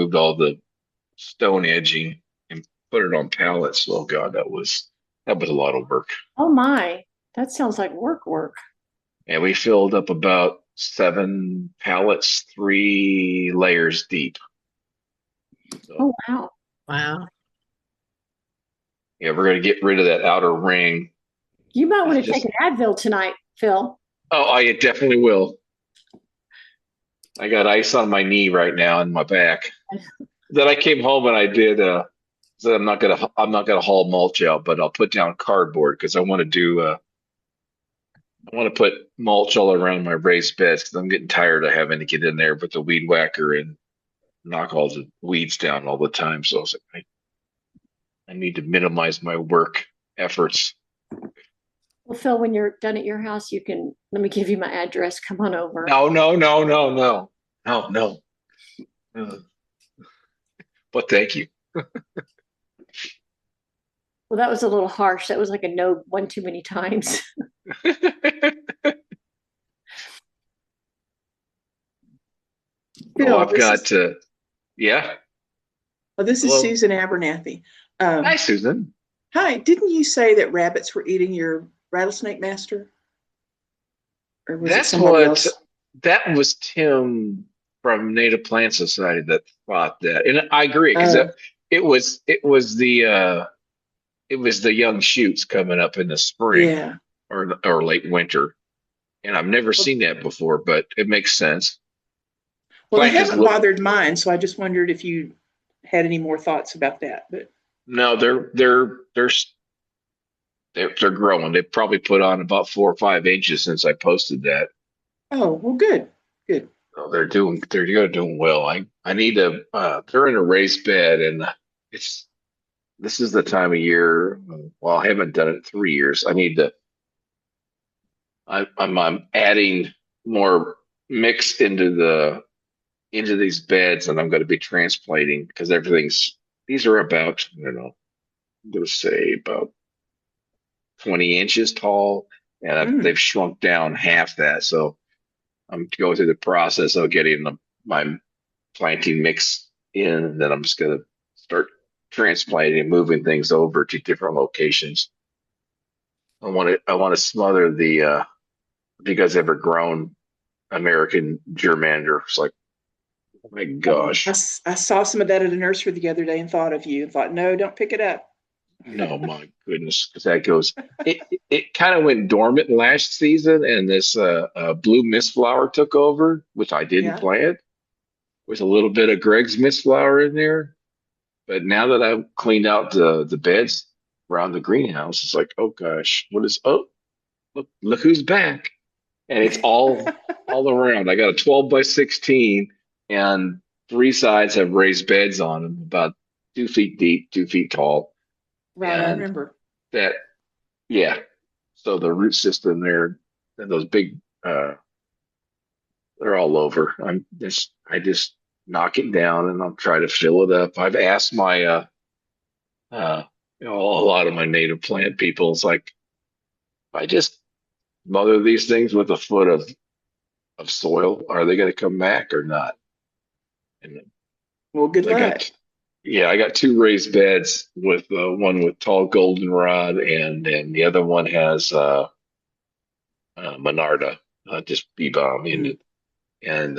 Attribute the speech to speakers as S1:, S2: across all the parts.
S1: moved all the stone edging and put it on pallets. Oh God, that was a lot of work.
S2: Oh my, that sounds like work.
S1: And we filled up about 7 pallets, 3 layers deep. So
S2: Oh wow.
S3: Wow.
S1: yeah, we're gonna get rid of that outer ring.
S2: You might
S1: It's
S2: want to take
S1: just
S2: an Advil tonight, Phil.
S1: I definitely will. I got ice on my knee right now and my back. Then I came home and I did said I'm not gonna haul mulch out, but I'll put down cardboard because I want to put mulch all around my raised beds because I'm getting tired of having to get in there with the weed whacker and knock all the weeds down all the time. So I was like, I need to minimize my work efforts.
S2: Well, Phil, when you're done at your house, you can let me give you my address. Come on over.
S1: No, no, no, no, no, no, no. Uh, but thank you.
S2: Well, that was a little harsh. That was like a no one too many times.
S1: Oh,
S3: Phil,
S1: I've got to. Yeah.
S3: this is
S1: Hello.
S3: Susan Abernathy.
S1: Hi,
S3: Um,
S1: Susan.
S3: Hi, didn't you say that rabbits were eating your rattlesnake master, or was it
S1: That's
S3: somebody
S1: what
S3: else?
S1: that was Tim from Native Plant Society that thought that. And I agree because
S3: Uh,
S1: it was the young shoots coming up in the spring
S3: yeah.
S1: or late winter. And I've never
S3: Well,
S1: seen that before, but it makes sense.
S3: well, they
S1: Plant is
S3: haven't
S1: look
S3: bothered mine, so I just wondered if you had any more thoughts about that. But
S1: no, they're growing. They probably put on about 4 or 5 inches since I posted that.
S3: oh, well, good, good.
S1: So they're doing well. I need to they're in a raised bed and it's this is the time of year. Well, I haven't done it in 3 years. I'm adding more mix into these beds, and I'm going to be transplanting because these are about I don't know, I'm going to say about 20 inches tall, and
S3: Mm.
S1: they've shrunk down half that. So I'm going through the process of getting my planting mix in, and then I'm just going to start transplanting and moving things over to different locations. I want to smother the have you guys ever grown American germander? It's like, oh my gosh.
S3: I saw some of that at a nursery the other day and thought of you and thought, no, don't pick it up.
S1: No, my goodness, because that goes. It kind of went dormant last season, and this blue mist flower took over, which I didn't
S3: Yeah.
S1: plant, with a little bit of Greg's mist flower in there. But now that I've cleaned out the beds around the greenhouse, it's like, oh gosh, what is? Oh, look who's back! And it's all around. I got a 12 by 16, and 3 sides have raised beds on them, about 2 feet deep, 2 feet tall,
S3: Right, I
S1: and
S3: remember.
S1: that yeah. So the root system there, and those big, they're all over. I just knock it down and I'll try to fill it up. I've asked my, uh, a lot of my native plant people. It's like if I just mother these things with a foot of soil, are they going to come back or not? And
S3: Well, good
S1: I
S3: luck.
S1: got, yeah, I got 2 raised beds with one with tall goldenrod, and then the other one has Monarda, just bee balm in
S3: Mm.
S1: it. And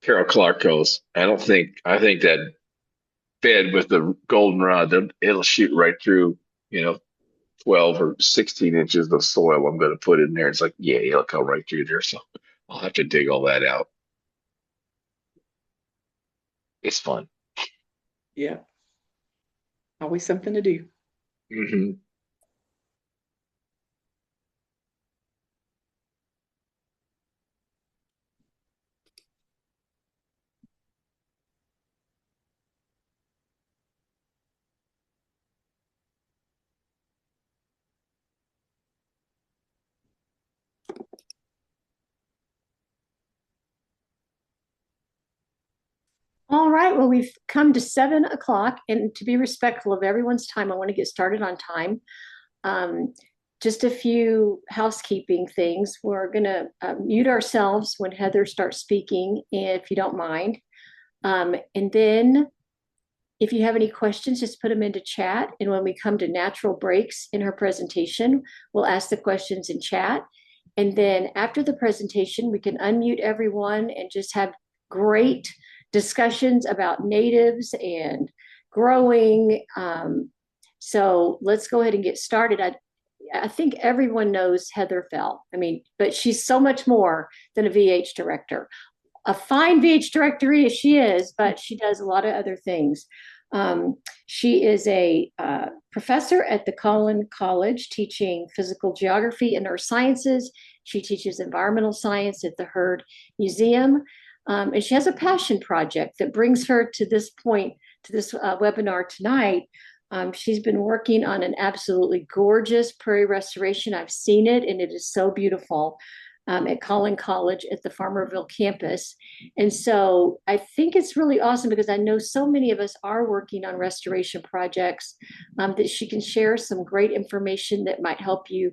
S1: Carol Clark goes, I think that bed with the goldenrod, it'll shoot right through, you know, 12 or 16 inches of soil I'm going to put in there. It's like, yeah, it'll come right through there. So I'll have to dig all that out. It's fun.
S3: Yeah, always something to do.
S1: Hmm.
S2: All right. Well, we've come to 7 o'clock, and to be respectful of everyone's time, I want to get started on time. Um, just a few housekeeping things. We're going to mute ourselves when Heather starts speaking, if you don't mind. And then if you have any questions, just put them into chat. And when we come to natural breaks in her presentation, we'll ask the questions in chat. And then after the presentation, we can unmute everyone and just have great discussions about natives and growing. So let's go ahead and get started. I think everyone knows Heather Fell. I mean, but she's so much more than a VH director. A fine VH director as she is, but she does a lot of other things. She is a professor at the Katelyn College teaching physical geography and earth sciences. She teaches environmental science at the Heard Museum. And she has a passion project that brings her to this point, to this webinar tonight. She's been working on an absolutely gorgeous prairie restoration. I've seen it, and it is so beautiful at Katelyn College at the Farmerville campus. And so I think it's really awesome because I know so many of us are working on restoration projects that she can share some great information that might help you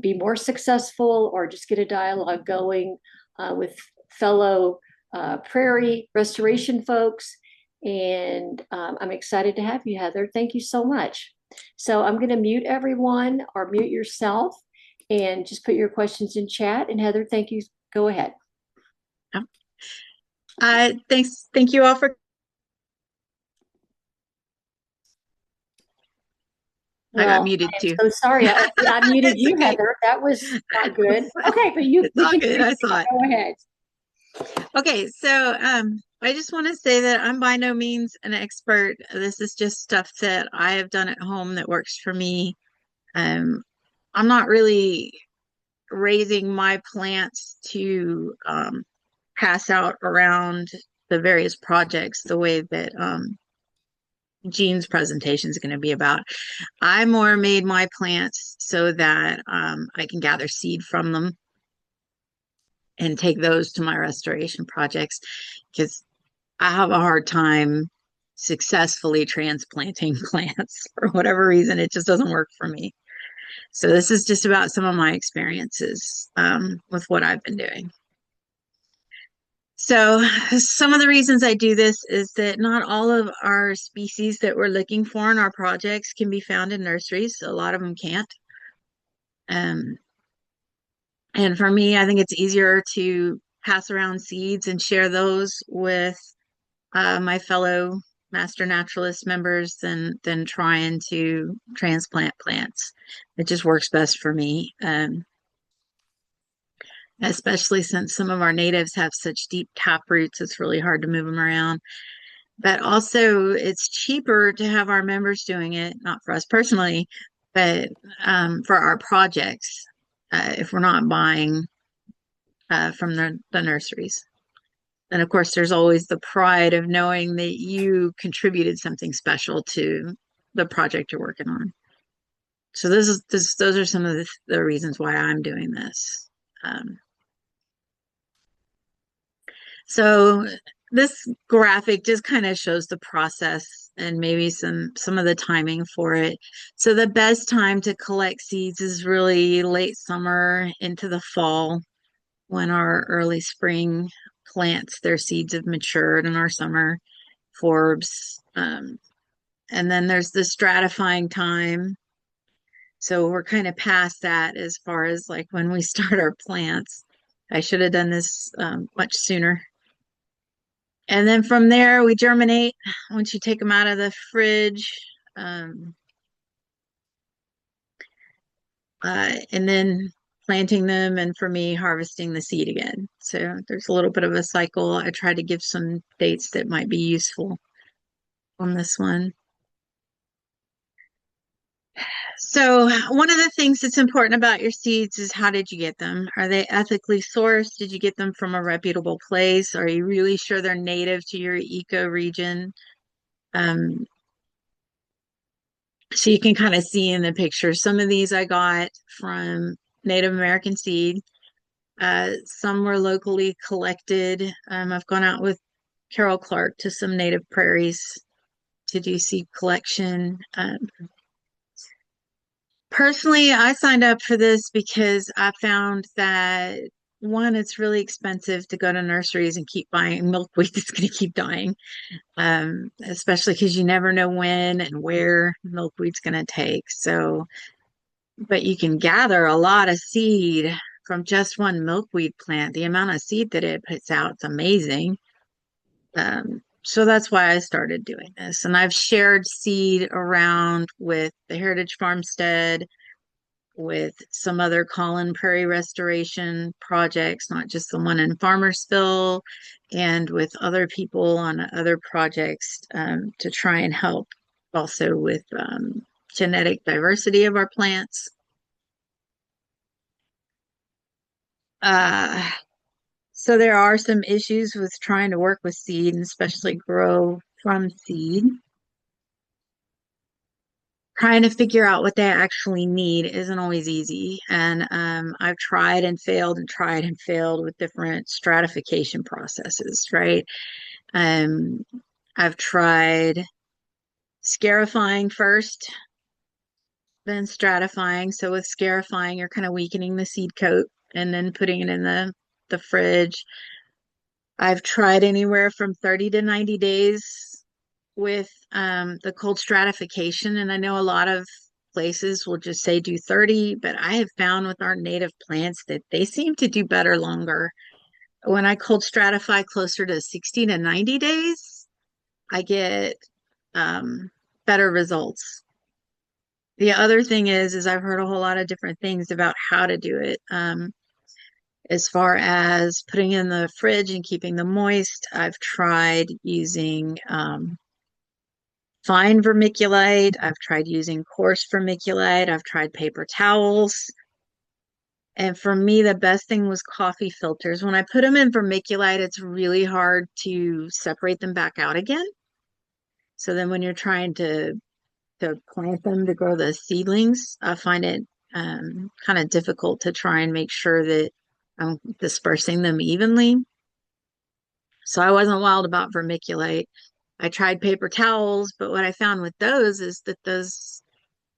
S2: be more successful or just get a dialogue going with fellow prairie restoration folks. And I'm excited to have you, Heather. Thank you so much. So I'm going to mute everyone or mute yourself and just put your questions in chat. And Heather, thank you. Go ahead.
S4: Thanks. Thank you all for. I got muted too.
S2: So sorry, I muted you, okay. Heather. That was not good. Okay, but you
S4: can good. I saw it.
S2: Go ahead.
S4: Okay, so I just want to say that I'm by no means an expert. This is just stuff that I have done at home that works for me. I'm not really raising my plants to pass out around the various projects the way that Jean's presentation is going to be about. I more made my plants so that I can gather seed from them and take those to my restoration projects, because I have a hard time successfully transplanting plants for whatever reason. It just doesn't work for me. So this is just about some of my experiences with what I've been doing. So some of the reasons I do this is that not all of our species that we're looking for in our projects can be found in nurseries. A lot of them can't. And for me, I think it's easier to pass around seeds and share those with my fellow master naturalist members than trying to transplant plants. It just works best for me. Especially since some of our natives have such deep tap roots, it's really hard to move them around. But also, it's cheaper to have our members doing it, not for us personally, but for our projects, if we're not buying from the nurseries. And of course, there's always the pride of knowing that you contributed something special to the project you're working on. So those are some of the reasons why I'm doing this. So this graphic just kind of shows the process and maybe some of the timing for it. So the best time to collect seeds is really late summer into the fall, when our early spring plants, their seeds have matured, and our summer forbs. And then there's the stratifying time. So we're kind of past that as far as like when we start our plants. I should have done this much sooner. And then from there, we germinate once you take them out of the fridge. And then planting them, and for me, harvesting the seed again. So there's a little bit of a cycle. I try to give some dates that might be useful on this one. So one of the things that's important about your seeds is, how did you get them? Are they ethically sourced? Did you get them from a reputable place? Are you really sure they're native to your ecoregion? So you can kind of see in the picture, some of these I got from Native American seed. Some were locally collected. I've gone out with Carol Clark to some native prairies to do seed collection. Personally, I signed up for this because I found that one, it's really expensive to go to nurseries and keep buying milkweed that's going to keep dying, especially because you never know when and where milkweed's going to take. So, but you can gather a lot of seed from just one milkweed plant. The amount of seed that it puts out is amazing. So that's why I started doing this. And I've shared seed around with the Heritage Farmstead, with some other Blackland Prairie restoration projects, not just the one in Farmersville, and with other people on other projects to try and help also with genetic diversity of our plants. So there are some issues with trying to work with seed and especially grow from seed. Trying to figure out what they actually need isn't always easy. And I've tried and failed and tried and failed with different stratification processes, right? Um, I've tried scarifying first, then stratifying. So with scarifying, you're kind of weakening the seed coat and then putting it in the fridge. I've tried anywhere from 30 to 90 days with the cold stratification. And I know a lot of places will just say do 30, but I have found with our native plants that they seem to do better longer. When I cold stratify closer to 60 to 90 days, I get better results. The other thing is I've heard a whole lot of different things about how to do it. As far as putting in the fridge and keeping them moist, I've tried using fine vermiculite. I've tried using coarse vermiculite. I've tried paper towels. And for me, the best thing was coffee filters. When I put them in vermiculite, it's really hard to separate them back out again. So then when you're trying to plant them to grow the seedlings, I find it kind of difficult to try and make sure that I'm dispersing them evenly. So I wasn't wild about vermiculite. I tried paper towels, but what I found with those is that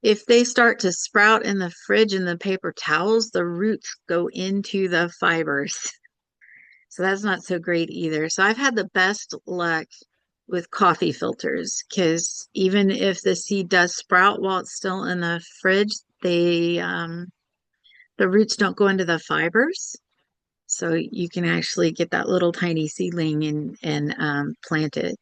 S4: if they start to sprout in the fridge in the paper towels, the roots go into the fibers. So that's not so great either. So I've had the best luck with coffee filters because even if the seed does sprout while it's still in the fridge, the roots don't go into the fibers. So you can actually get that little tiny seedling and plant it.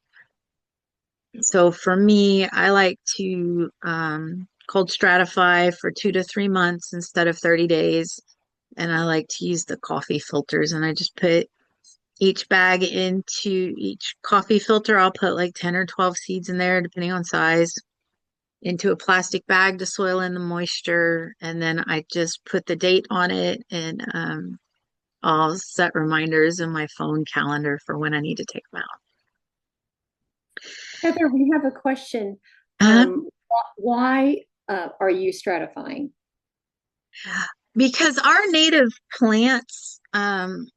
S4: So for me, I like to cold stratify for 2 to 3 months instead of 30 days. And I like to use the coffee filters. And I just put each bag into each coffee filter. I'll put like 10 or 12 seeds in there, depending on size, into a plastic bag to soil in the moisture. And then I just put the date on it and I'll set reminders in my phone calendar for when I need to take them out.
S2: Heather, we have a question.
S4: Uh,
S2: Why are you stratifying?
S4: because our native plants, some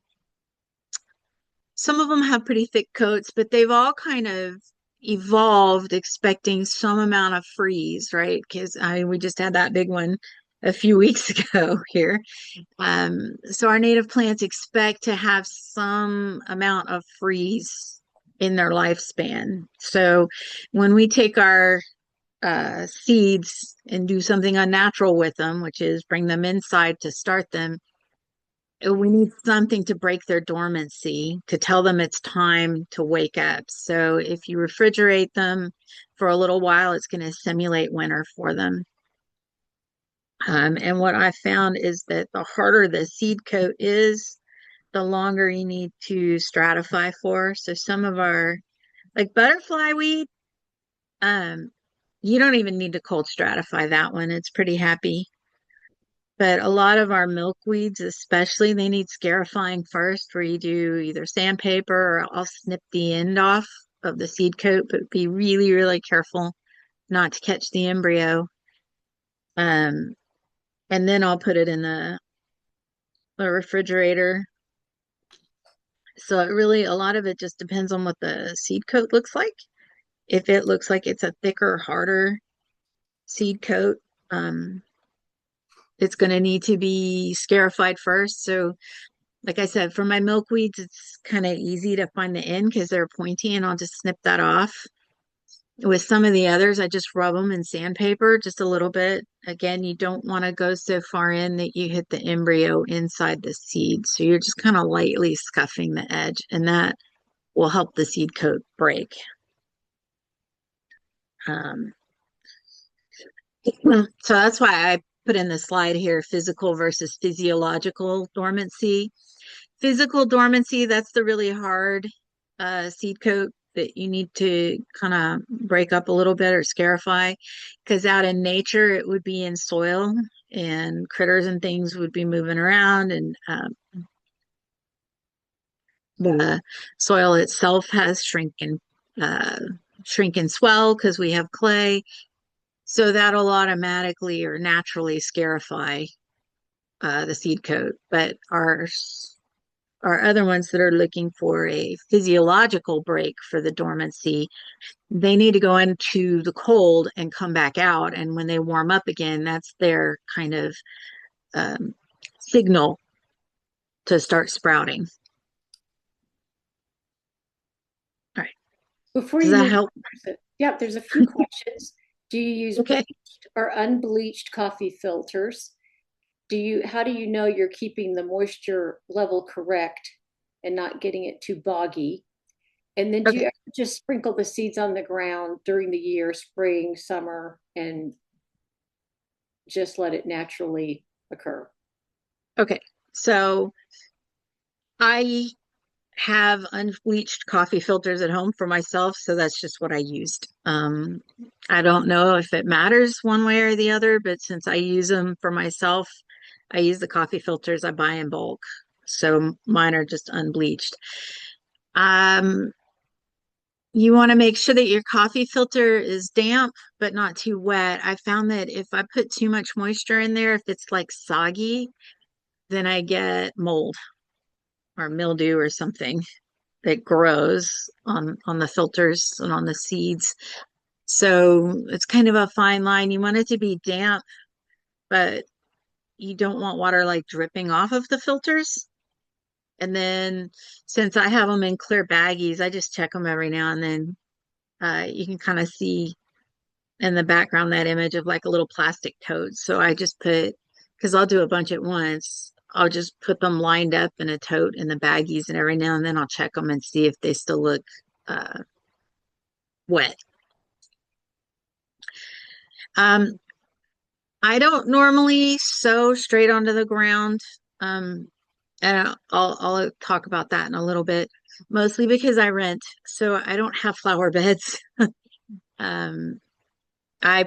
S4: of them have pretty thick coats, but they've all kind of evolved expecting some amount of freeze, right? Because we just had that big one a few weeks ago here. So our native plants expect to have some amount of freeze in their lifespan. So when we take our seeds and do something unnatural with them, which is bring them inside to start them, we need something to break their dormancy, to tell them it's time to wake up. So if you refrigerate them for a little while, it's going to simulate winter for them. And what I found is that the harder the seed coat is, the longer you need to stratify for. So some of our, like butterfly weed, you don't even need to cold stratify that one. It's pretty happy. But a lot of our milkweeds, especially, they need scarifying first, where you do either sandpaper or I'll snip the end off of the seed coat, but be really, really careful not to catch the embryo. And then I'll put it in the refrigerator. So it really, a lot of it just depends on what the seed coat looks like. If it looks like it's a thicker, harder seed coat, it's going to need to be scarified first. So like I said, for my milkweeds, it's kind of easy to find the end because they're pointy and I'll just snip that off. With some of the others, I just rub them in sandpaper just a little bit. Again, you don't want to go so far in that you hit the embryo inside the seed. So you're just kind of lightly scuffing the edge, and that will help the seed coat break. Um, so that's why I put in the slide here, physical versus physiological dormancy. Physical dormancy, that's the really hard seed coat that you need to kind of break up a little bit or scarify, because out in nature it would be in soil and critters and things would be moving around, and the soil itself has shrink and swell because we have clay, so that'll automatically or naturally scarify the seed coat. But our other ones that are looking for a physiological break for the dormancy, they need to go into the cold and come back out. And when they warm up again, that's their kind of signal to start sprouting. All right.
S2: Before
S4: Does
S2: you
S4: that
S2: move,
S4: help?
S2: there's a few questions. Do you use
S4: Okay.
S2: bleached or unbleached coffee filters? How do you know you're keeping the moisture level correct and not getting it too boggy? And then do you
S4: Okay.
S2: ever just sprinkle the seeds on the ground during the year, spring, summer, and just let it naturally occur?
S4: Okay. So I have unbleached coffee filters at home for myself, so that's just what I used. I don't know if it matters one way or the other, but since I use them for myself, I use the coffee filters I buy in bulk. So mine are just unbleached. Um, you want to make sure that your coffee filter is damp but not too wet. I found that if I put too much moisture in there, if it's like soggy, then I get mold or mildew or something that grows on the filters and on the seeds. So it's kind of a fine line. You want it to be damp, but you don't want water like dripping off of the filters. And then since I have them in clear baggies, I just check them every now and then. You can kind of see in the background that image of like a little plastic toad. So I just put, because I'll do a bunch at once, I'll just put them lined up in a tote in the baggies, and every now and then I'll check them and see if they still look uh, wet. Um, I don't normally sow straight onto the ground. And I'll talk about that in a little bit, mostly because I rent, so I don't have flower beds. Um, I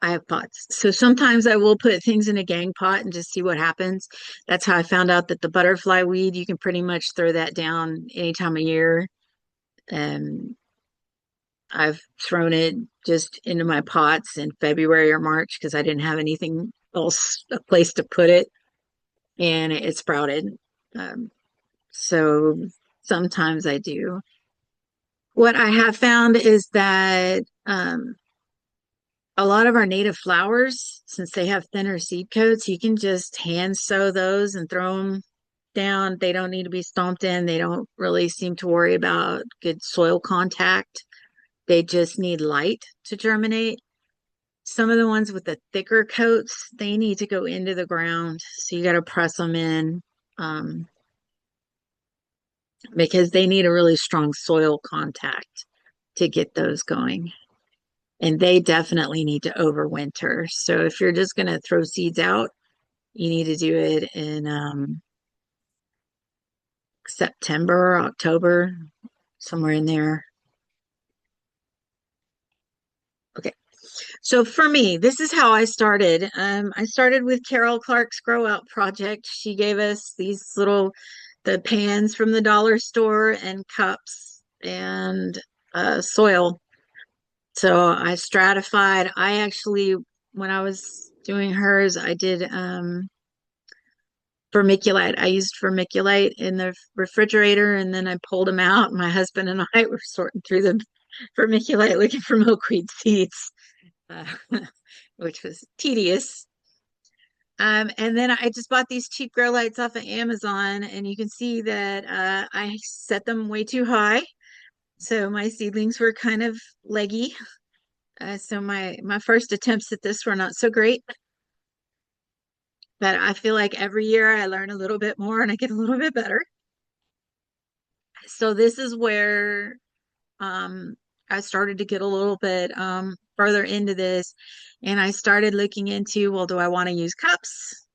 S4: have pots. So sometimes I will put things in a gang pot and just see what happens. That's how I found out that the butterfly weed, you can pretty much throw that down any time of year. And I've thrown it just into my pots in February or March because I didn't have anything else, a place to put it, and it sprouted. Um, so sometimes I do. What I have found is that a lot of our native flowers, since they have thinner seed coats, you can just hand sow those and throw them down. They don't need to be stomped in. They don't really seem to worry about good soil contact. They just need light to germinate. Some of the ones with the thicker coats, they need to go into the ground. So you got to press them in because they need a really strong soil contact to get those going. And they definitely need to overwinter. So if you're just going to throw seeds out, you need to do it in September, October, somewhere in there. Okay. So for me, this is how I started. I started with Carol Clark's Grow Out Project. She gave us these the pans from the dollar store and cups and soil. So I stratified. I actually, when I was doing hers, I did vermiculite. I used vermiculite in the refrigerator, and then I pulled them out. My husband and I were sorting through the vermiculite looking for milkweed seeds, uh, which was tedious. And then I just bought these cheap grow lights off of Amazon, and you can see that I set them way too high. So my seedlings were kind of leggy. So my first attempts at this were not so great. But I feel like every year I learn a little bit more and I get a little bit better. So this is where um, I started to get a little bit further into this, and I started looking into, well, do I want to use cups?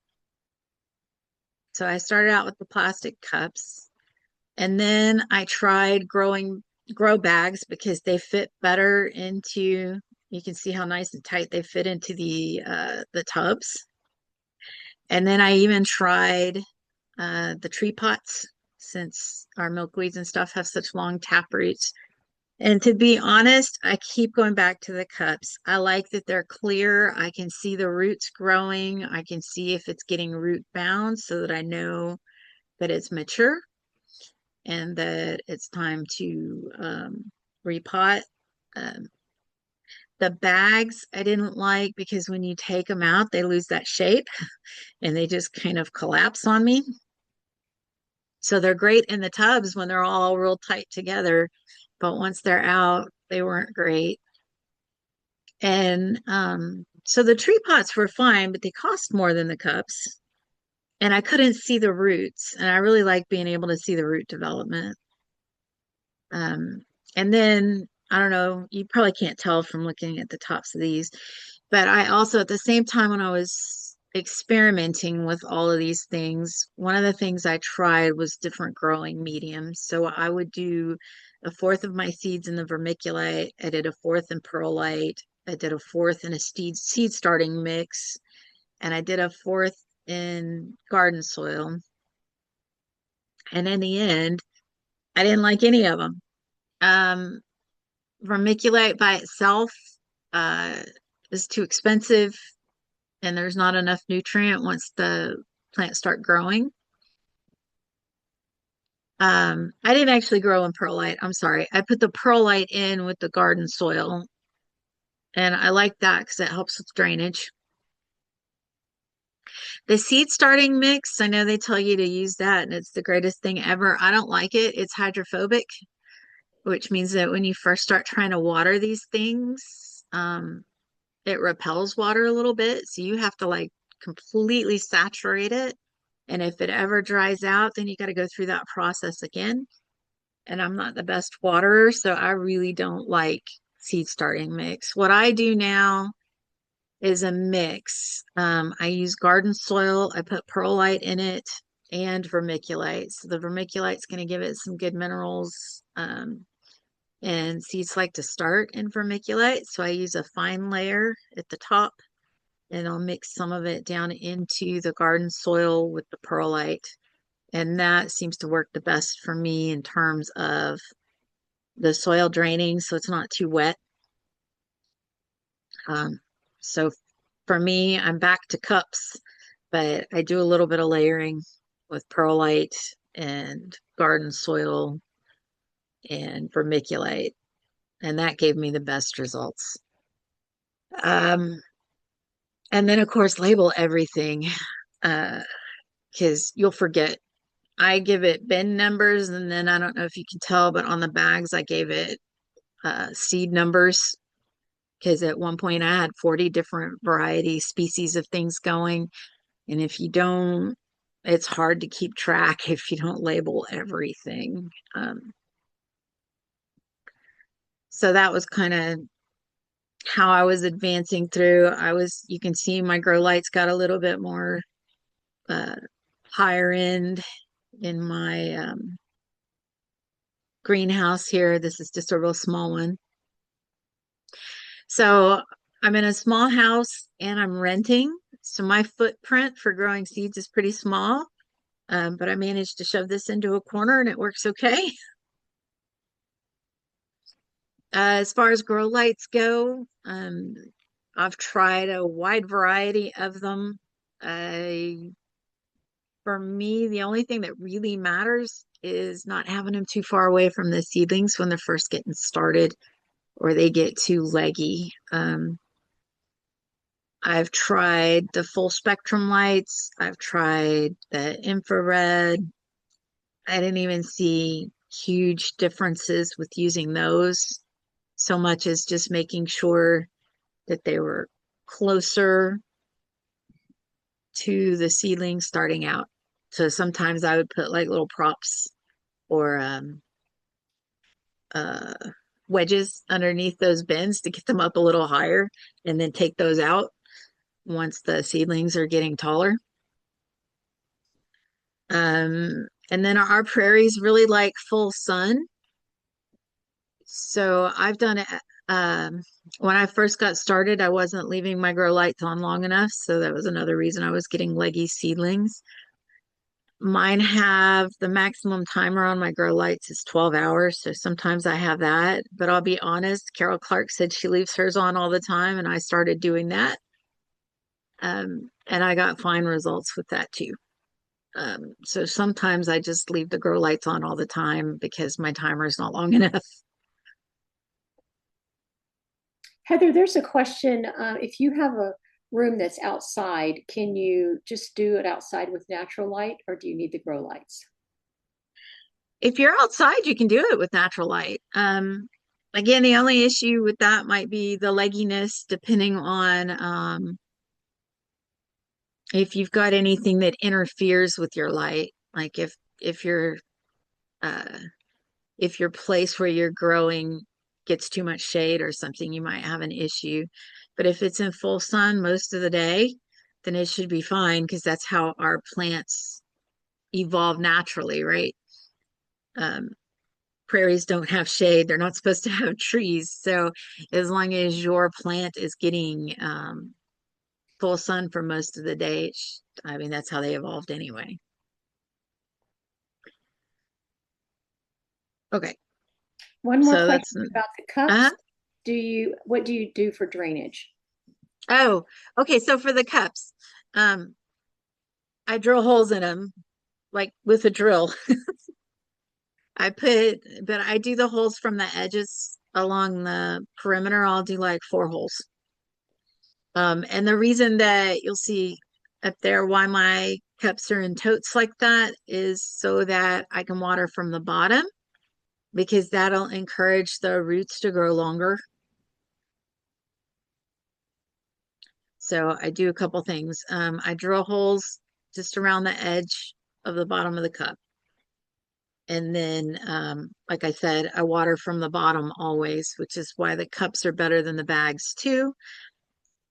S4: So I started out with the plastic cups, and then I tried growing grow bags because they fit better into, you can see how nice and tight they fit into the tubs. And then I even tried the tree pots, since our milkweeds and stuff have such long tap roots. And to be honest, I keep going back to the cups. I like that they're clear. I can see the roots growing. I can see if it's getting root bound so that I know that it's mature and that it's time to repot. Um, the bags I didn't like because when you take them out, they lose that shape and they just kind of collapse on me. So they're great in the tubs when they're all real tight together, but once they're out, they weren't great. And so the tree pots were fine, but they cost more than the cups. And I couldn't see the roots, and I really like being able to see the root development. Um, and then I don't know, you probably can't tell from looking at the tops of these, but I also, at the same time, when I was experimenting with all of these things, one of the things I tried was different growing mediums. So I would do a fourth of my seeds in the vermiculite. I did a fourth in perlite. I did a fourth in a seed starting mix, and I did a fourth in garden soil. And in the end, I didn't like any of them. Um, Vermiculite by itself uh, is too expensive, and there's not enough nutrient once the plants start growing. I didn't actually grow in perlite. I'm sorry. I put the perlite in with the garden soil, and I like that because it helps with drainage. The seed starting mix, I know they tell you to use that, and it's the greatest thing ever. I don't like it. It's hydrophobic, which means that when you first start trying to water these things, it repels water a little bit. So you have to like completely saturate it. And if it ever dries out, then you got to go through that process again. And I'm not the best waterer, so I really don't like seed starting mix. What I do now is a mix. I use garden soil. I put perlite in it and vermiculite. So the vermiculite's going to give it some good minerals. And seeds like to start in vermiculite. So I use a fine layer at the top, and I'll mix some of it down into the garden soil with the perlite. And that seems to work the best for me in terms of the soil draining, so it's not too wet. So for me, I'm back to cups, but I do a little bit of layering with perlite and garden soil and vermiculite, and that gave me the best results. And then, of course, label everything because you'll forget. I give it bin numbers, and then I don't know if you can tell, but on the bags, I gave it seed numbers because at one point I had 40 different variety species of things going. And if you don't, it's hard to keep track if you don't label everything. So that was kind of how I was advancing through. You can see my grow lights got a little bit more higher end in my greenhouse here. This is just a real small one. So I'm in a small house and I'm renting. So my footprint for growing seeds is pretty small, but I managed to shove this into a corner and it works okay. As far as grow lights go, I've tried a wide variety of them. For me, the only thing that really matters is not having them too far away from the seedlings when they're first getting started or they get too leggy. I've tried the full spectrum lights. I've tried the infrared. I didn't even see huge differences with using those so much as just making sure that they were closer to the seedling starting out. So sometimes I would put like little props or uh, wedges underneath those bins to get them up a little higher and then take those out once the seedlings are getting taller. And then our prairies really like full sun. So I've done it. When I first got started, I wasn't leaving my grow lights on long enough. So that was another reason I was getting leggy seedlings. Mine have the maximum timer on my grow lights is 12 hours. So sometimes I have that. But I'll be honest, Carol Clark said she leaves hers on all the time. And I started doing that. And I got fine results with that too. So sometimes I just leave the grow lights on all the time because my timer is not long enough.
S2: Heather, there's a question. If you have a room that's outside, can you just do it outside with natural light, or do you need the grow lights?
S4: If you're outside, you can do it with natural light. Again, the only issue with that might be the legginess, depending on if you've got anything that interferes with your light. Like if your uh, if your place where you're growing gets too much shade or something, you might have an issue. But if it's in full sun most of the day, then it should be fine because that's how our plants evolve naturally, right? Um, Prairies don't have shade. They're not supposed to have trees. So as long as your plant is getting full sun for most of the day, I mean, that's how they evolved anyway. Okay.
S2: One more
S4: So that's,
S2: question about the
S4: uh,
S2: cups. What do you do for drainage?
S4: oh, okay. So for the cups, um, I drill holes in them like with a drill. But I do the holes from the edges along the perimeter. I'll do like 4 holes. And the reason that you'll see up there why my cups are in totes like that is so that I can water from the bottom because that'll encourage the roots to grow longer. So I do a couple things. I drill holes just around the edge of the bottom of the cup. And then, like I said, I water from the bottom always, which is why the cups are better than the bags too.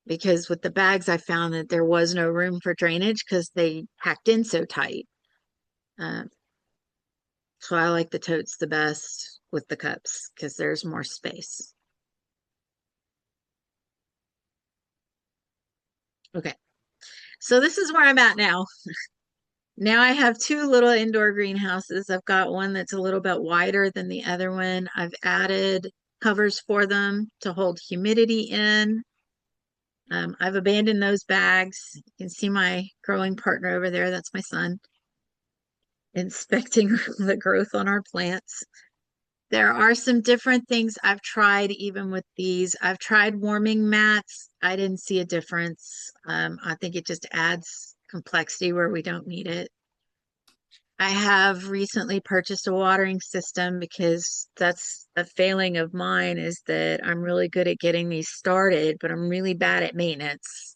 S4: Because with the bags, I found that there was no room for drainage because they packed in so tight. Uh, so I like the totes the best with the cups because there's more space. Okay, so this is where I'm at now. Now I have 2 little indoor greenhouses. I've got one that's a little bit wider than the other one. I've added covers for them to hold humidity in. I've abandoned those bags. You can see my growing partner over there. That's my son, inspecting the growth on our plants. There are some different things I've tried even with these. I've tried warming mats. I didn't see a difference. I think it just adds complexity where we don't need it. I have recently purchased a watering system because that's a failing of mine is that I'm really good at getting these started, but I'm really bad at maintenance.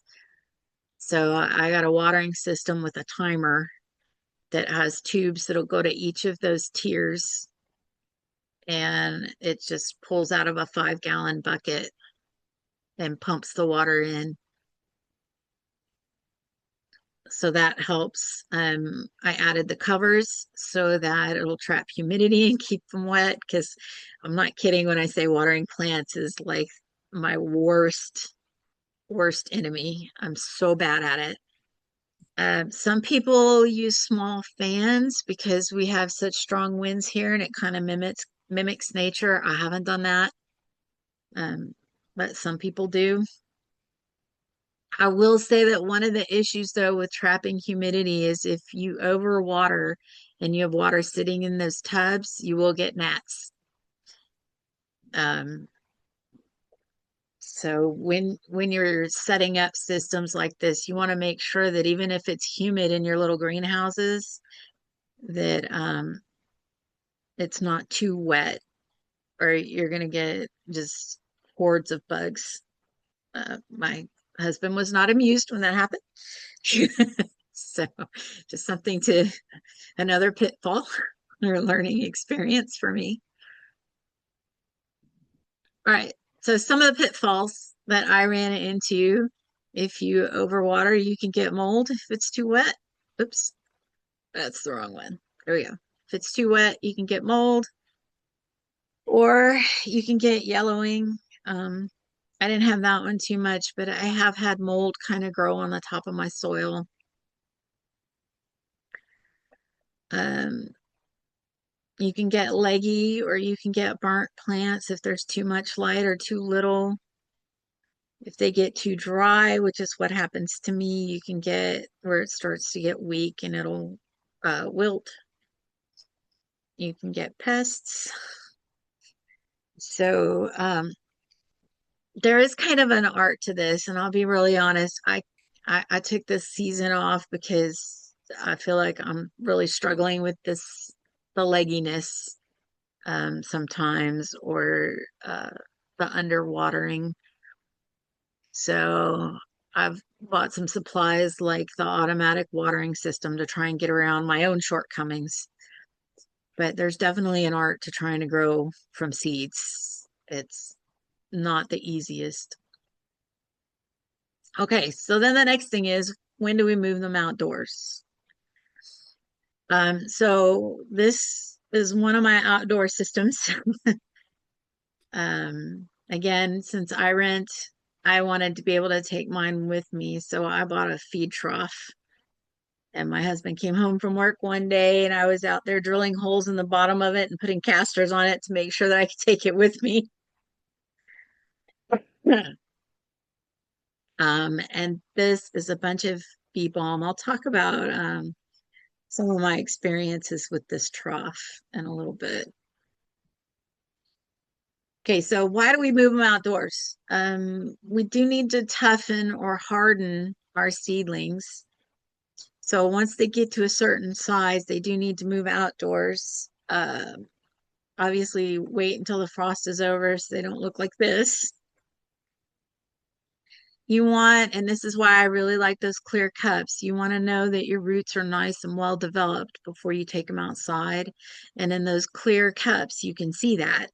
S4: So I got a watering system with a timer that has tubes that'll go to each of those tiers and it just pulls out of a 5-gallon bucket and pumps the water in. So that helps. I added the covers so that it'll trap humidity and keep them wet because I'm not kidding when I say watering plants is like my worst enemy. I'm so bad at it. Some people use small fans because we have such strong winds here and it kind of mimics nature. I haven't done that, but some people do. I will say that one of the issues though with trapping humidity is if you overwater and you have water sitting in those tubs, you will get gnats. Um, So when you're setting up systems like this, you want to make sure that even if it's humid in your little greenhouses, that it's not too wet, or you're gonna get just hordes of bugs. My husband was not amused when that happened. So just something to another pitfall or learning experience for me. All right. So some of the pitfalls that I ran into: if you overwater, you can get mold if it's too wet. Oops, that's the wrong one. There we go. If it's too wet, you can get mold, or you can get yellowing. I didn't have that one too much, but I have had mold kind of grow on the top of my soil. Um, you can get leggy, or you can get burnt plants if there's too much light or too little. If they get too dry, which is what happens to me, you can get where it starts to get weak and it'll wilt. You can get pests. So there is kind of an art to this, and I'll be really honest. I took this season off because I feel like I'm really struggling with the legginess sometimes, or the underwatering. So I've bought some supplies like the automatic watering system to try and get around my own shortcomings. But there's definitely an art to trying to grow from seeds. It's not the easiest. Okay, so then the next thing is, when do we move them outdoors? So this is one of my outdoor systems. Again, since I rent, I wanted to be able to take mine with me, so I bought a feed trough. And my husband came home from work one day, and I was out there drilling holes in the bottom of it and putting casters on it to make sure that I could take it with me. And this is a bunch of bee balm. I'll talk about some of my experiences with this trough in a little bit. Okay, so why do we move them outdoors? We do need to toughen or harden our seedlings. So once they get to a certain size, they do need to move outdoors. Obviously, wait until the frost is over so they don't look like this. You want, and this is why I really like those clear cups, you want to know that your roots are nice and well developed before you take them outside. And in those clear cups, you can see that.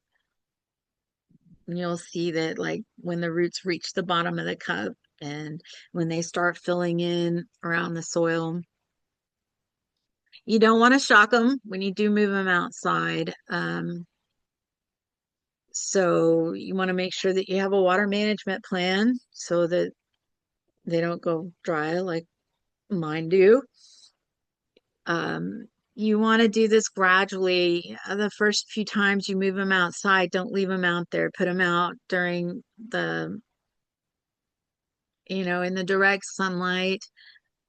S4: And you'll see that, like, when the roots reach the bottom of the cup and when they start filling in around the soil. You don't want to shock them when you do move them outside. So you want to make sure that you have a water management plan so that they don't go dry like mine do. You want to do this gradually. The first few times you move them outside, don't leave them out there. Put them out during in the direct sunlight.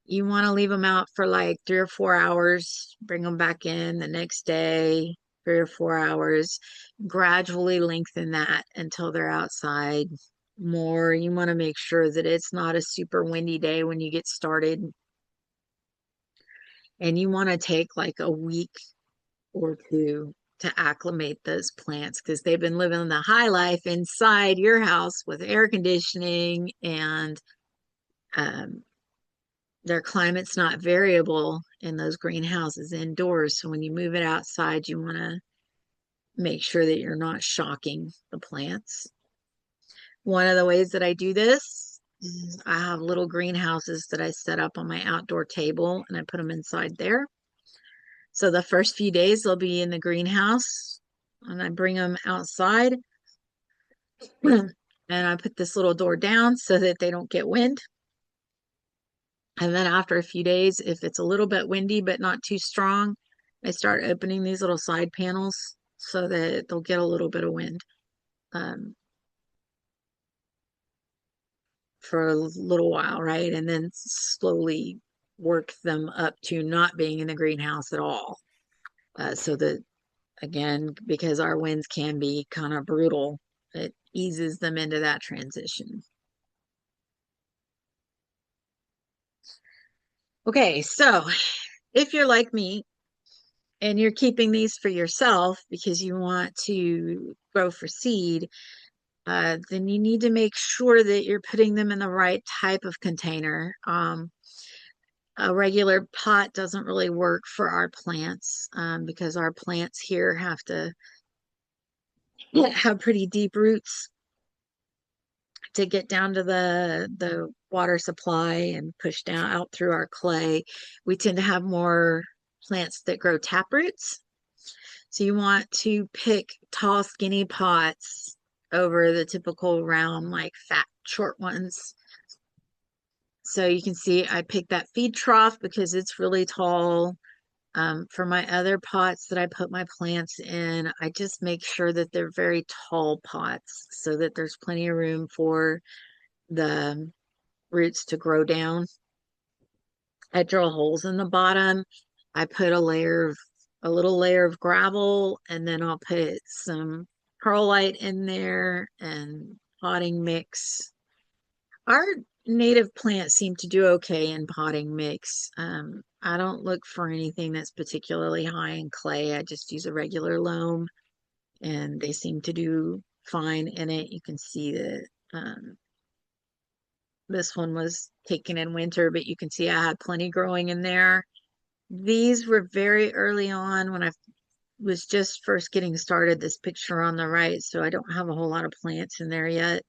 S4: You want to leave them out for like 3 or 4 hours, bring them back in the next day, 3 or 4 hours. Gradually lengthen that until they're outside more. You want to make sure that it's not a super windy day when you get started. And you want to take like a week or two to acclimate those plants, because they've been living the high life inside your house with air conditioning, and their climate's not variable in those greenhouses indoors. So when you move it outside, you want to make sure that you're not shocking the plants. One of the ways that I do this is I have little greenhouses that I set up on my outdoor table, and I put them inside there. So the first few days they'll be in the greenhouse, and I bring them outside and I put this little door down so that they don't get wind. And then after a few days, if it's a little bit windy but not too strong, I start opening these little side panels so that they'll get a little bit of wind for a little while, right? And then slowly work them up to not being in the greenhouse at all. So that, again, because our winds can be kind of brutal it eases them into that transition. Okay, so if you're like me and you're keeping these for yourself because you want to grow for seed, then you need to make sure that you're putting them in the right type of container. A regular pot doesn't really work for our plants because our plants here have to have pretty deep roots to get down to the water supply and push down out through our clay. We tend to have more plants that grow tap roots. So you want to pick tall, skinny pots over the typical round, like fat, short ones. So you can see I picked that feed trough because it's really tall. For my other pots that I put my plants in, I just make sure that they're very tall pots so that there's plenty of room for the roots to grow down. I drill holes in the bottom. I put a little layer of gravel, and then I'll put some perlite in there and potting mix. Our native plants seem to do okay in potting mix. I don't look for anything that's particularly high in clay. I just use a regular loam, and they seem to do fine in it. You can see that this one was taken in winter, but you can see I had plenty growing in there. These were very early on when I was just first getting started, this picture on the right, so I don't have a whole lot of plants in there yet.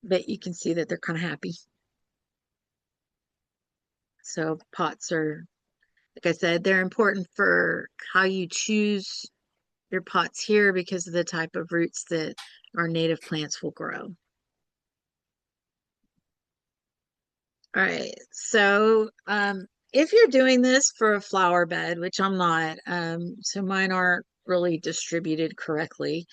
S4: But you can see that they're kind of happy. So pots are, like I said, they're important for how you choose your pots here because of the type of roots that our native plants will grow. All right, so if you're doing this for a flower bed, which I'm not, so mine aren't really distributed correctly,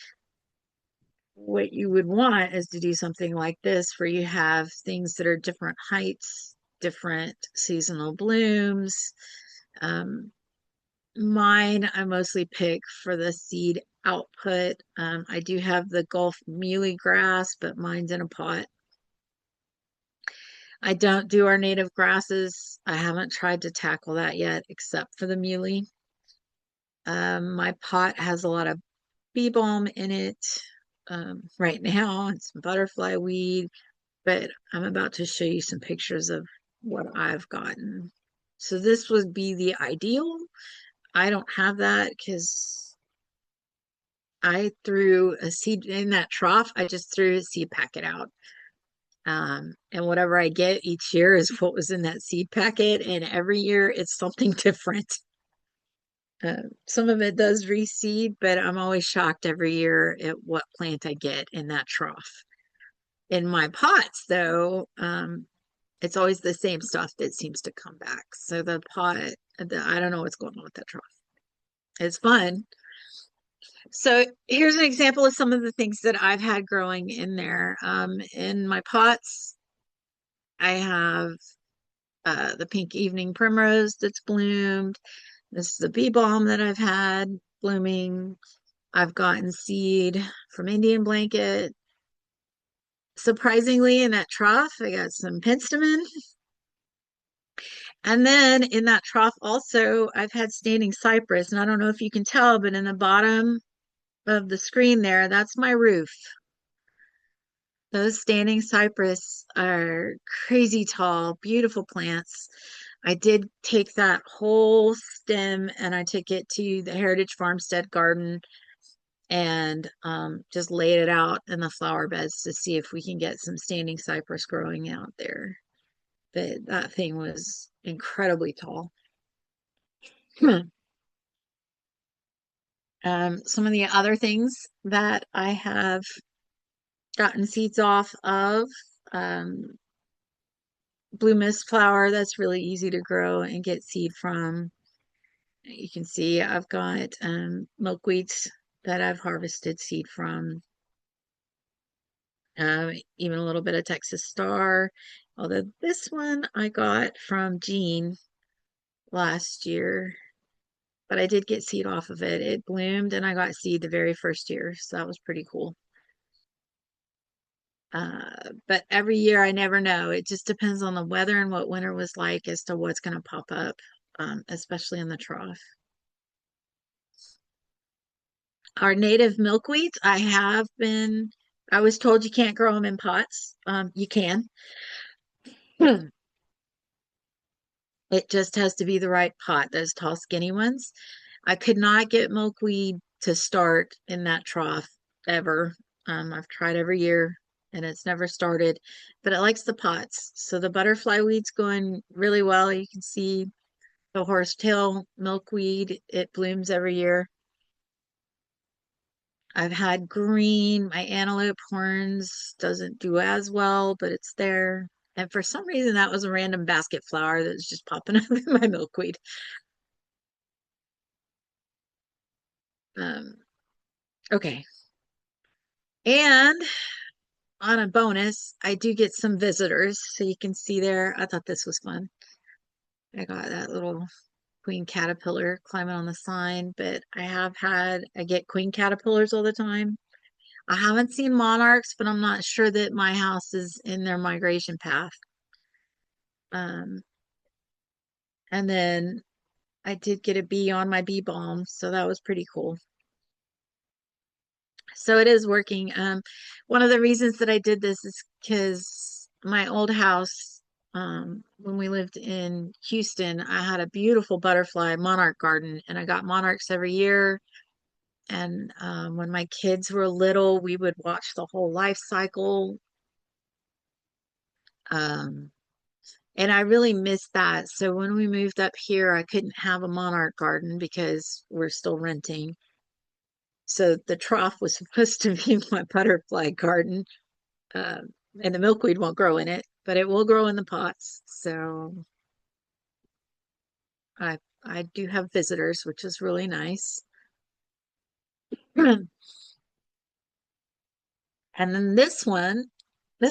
S4: what you would want is to do something like this where you have things that are different heights, different seasonal blooms. Mine I mostly pick for the seed output. I do have the Gulf Muley grass, but mine's in a pot. I don't do our native grasses. I haven't tried to tackle that yet, except for the muley. My pot has a lot of bee balm in it right now, and some butterfly weed, but I'm about to show you some pictures of what I've gotten. So this would be the ideal. I don't have that because I threw a seed in that trough. I just threw a seed packet out. And whatever I get each year is what was in that seed packet. And every year it's something different. Some of it does reseed, but I'm always shocked every year at what plant I get in that trough. In my pots, though, it's always the same stuff that seems to come back. So the pot, I don't know what's going on with that trough. It's fun. So here's an example of some of the things that I've had growing in there. In my pots, I have the pink evening primrose that's bloomed. This is the bee balm that I've had blooming. I've gotten seed from Indian blanket. Surprisingly, in that trough, I got some penstemon. And then in that trough also, I've had standing cypress. And I don't know if you can tell, but in the bottom of the screen there, that's my roof. Those standing cypress are crazy tall, beautiful plants. I did take that whole stem and I took it to the Heritage Farmstead garden and just laid it out in the flower beds to see if we can get some standing cypress growing out there. But that thing was incredibly tall. Some of the other things that I have gotten seeds off of, blue mist flower, that's really easy to grow and get seed from. You can see I've got milkweeds that I've harvested seed from. Even a little bit of Texas Star. Although this one I got from Jean last year. but I did get seed off of it. It bloomed and I got seed the very first year, so that was pretty cool. But every year I never know. It just depends on the weather and what winter was like as to what's going to pop up, especially in the trough. Our native milkweeds, I was told you can't grow them in pots. You can. It just has to be the right pot, those tall, skinny ones. I could not get milkweed to start in that trough ever. I've tried every year and it's never started, but it likes the pots. So the butterfly weed's going really well. You can see the horsetail milkweed, it blooms every year. I've had green. My antelope horns doesn't do as well, but it's there. And for some reason, that was a random basket flower that was just popping up in my milkweed. Okay. And on a bonus, I do get some visitors. So you can see there, I thought this was fun. I got that little queen caterpillar climbing on the sign, but I get queen caterpillars all the time. I haven't seen monarchs, but I'm not sure that my house is in their migration path. Um, and then I did get a bee on my bee balm, so that was pretty cool. So it is working. One of the reasons that I did this is because my old house, when we lived in Houston, I had a beautiful butterfly monarch garden, and I got monarchs every year. And when my kids were little, we would watch the whole life cycle. And I really missed that. So when we moved up here, I couldn't have a monarch garden because we're still renting. So the trough was supposed to be my butterfly garden. And the milkweed won't grow in it, but it will grow in the pots. So I do have visitors, which is really nice. And then this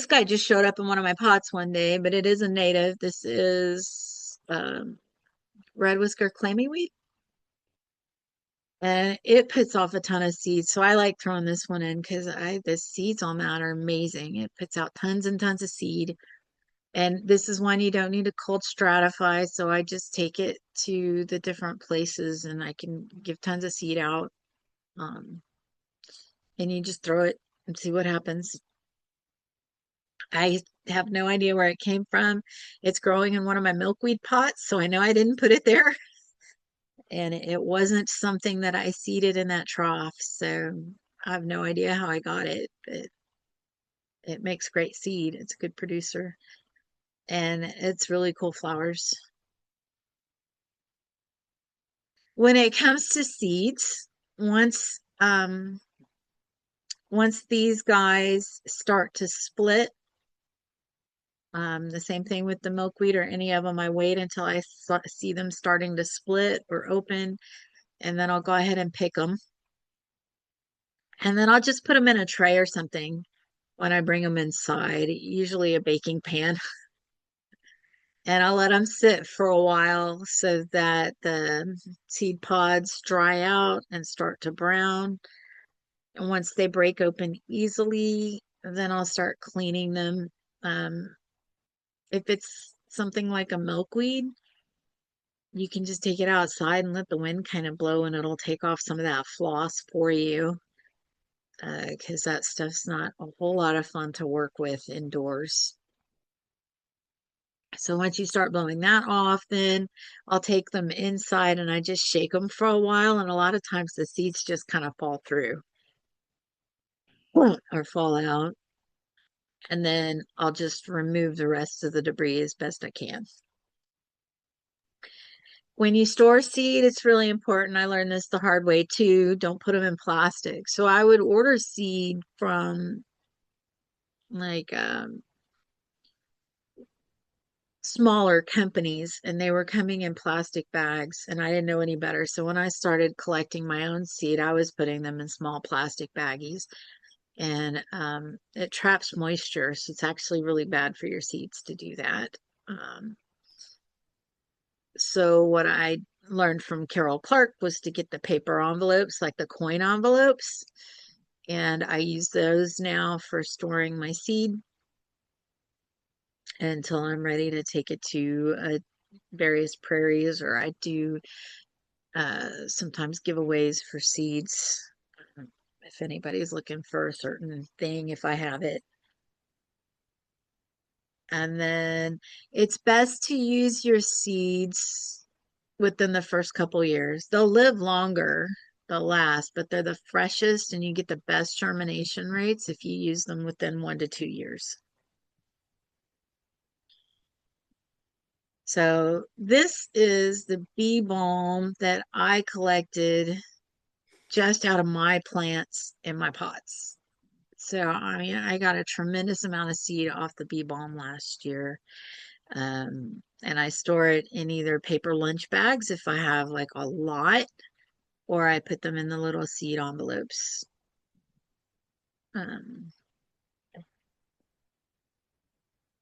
S4: guy just showed up in one of my pots one day, but it is a native. This is red whisker clammy wheat. And it puts off a ton of seeds. So I like throwing this one in because the seeds on that are amazing. It puts out tons and tons of seed. And this is one you don't need to cold stratify. So I just take it to the different places and I can give tons of seed out. And you just throw it and see what happens. I have no idea where it came from. It's growing in one of my milkweed pots, so I know I didn't put it there. And it wasn't something that I seeded in that trough, so I have no idea how I got it, but it makes great seed. It's a good producer, and it's really cool flowers. When it comes to seeds, once once these guys start to split, the same thing with the milkweed or any of them, I wait until I see them starting to split or open, and then I'll go ahead and pick them. And then I'll just put them in a tray or something when I bring them inside, usually a baking pan. And I'll let them sit for a while so that the seed pods dry out and start to brown. And once they break open easily, then I'll start cleaning them. If it's something like a milkweed, you can just take it outside and let the wind kind of blow and it'll take off some of that floss for you. Because that stuff's not a whole lot of fun to work with indoors. So once you start blowing that off, then I'll take them inside and I just shake them for a while. And a lot of times the seeds just kind of fall through or fall out. And then I'll just remove the rest of the debris as best I can. When you store seed, it's really important. I learned this the hard way too. Don't put them in plastic. So I would order seed from like smaller companies and they were coming in plastic bags and I didn't know any better. So when I started collecting my own seed, I was putting them in small plastic baggies and it traps moisture. So it's actually really bad for your seeds to do that. So what I learned from Carol Clark was to get the paper envelopes, like the coin envelopes. And I use those now for storing my seed until I'm ready to take it to various prairies, or I do sometimes giveaways for seeds. If anybody's looking for a certain thing, if I have it. And then it's best to use your seeds within the first couple years. They'll live longer, they'll last, but they're the freshest and you get the best germination rates if you use them within 1 to 2 years. So this is the bee balm that I collected just out of my plants in my pots. So, I mean, I got a tremendous amount of seed off the bee balm last year. And I store it in either paper lunch bags if I have like a lot, or I put them in the little seed envelopes. Um,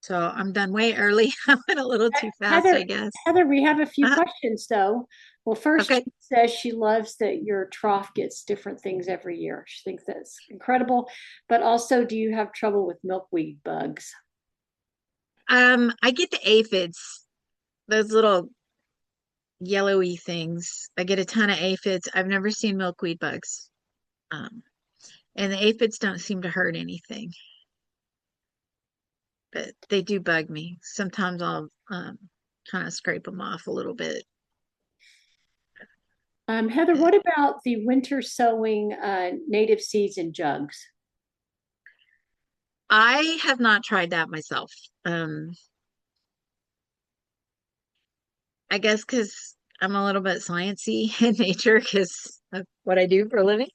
S4: so I'm done way early. I went a little too fast, I guess.
S2: Heather, we have a few
S4: Uh,
S2: questions though. Well, first,
S4: okay.
S2: she says she loves that your trough gets different things every year. She thinks that's incredible. But also, do you have trouble with milkweed bugs?
S4: I get the aphids, those little yellowy things. I get a ton of aphids. I've never seen milkweed bugs. Um, and the aphids don't seem to hurt anything, but they do bug me. Sometimes I'll kind of scrape them off a little bit.
S2: Heather, what about the winter sowing native seeds in jugs?
S4: I have not tried that myself. Um, I guess because I'm a little bit sciencey in nature because of what I do for a living.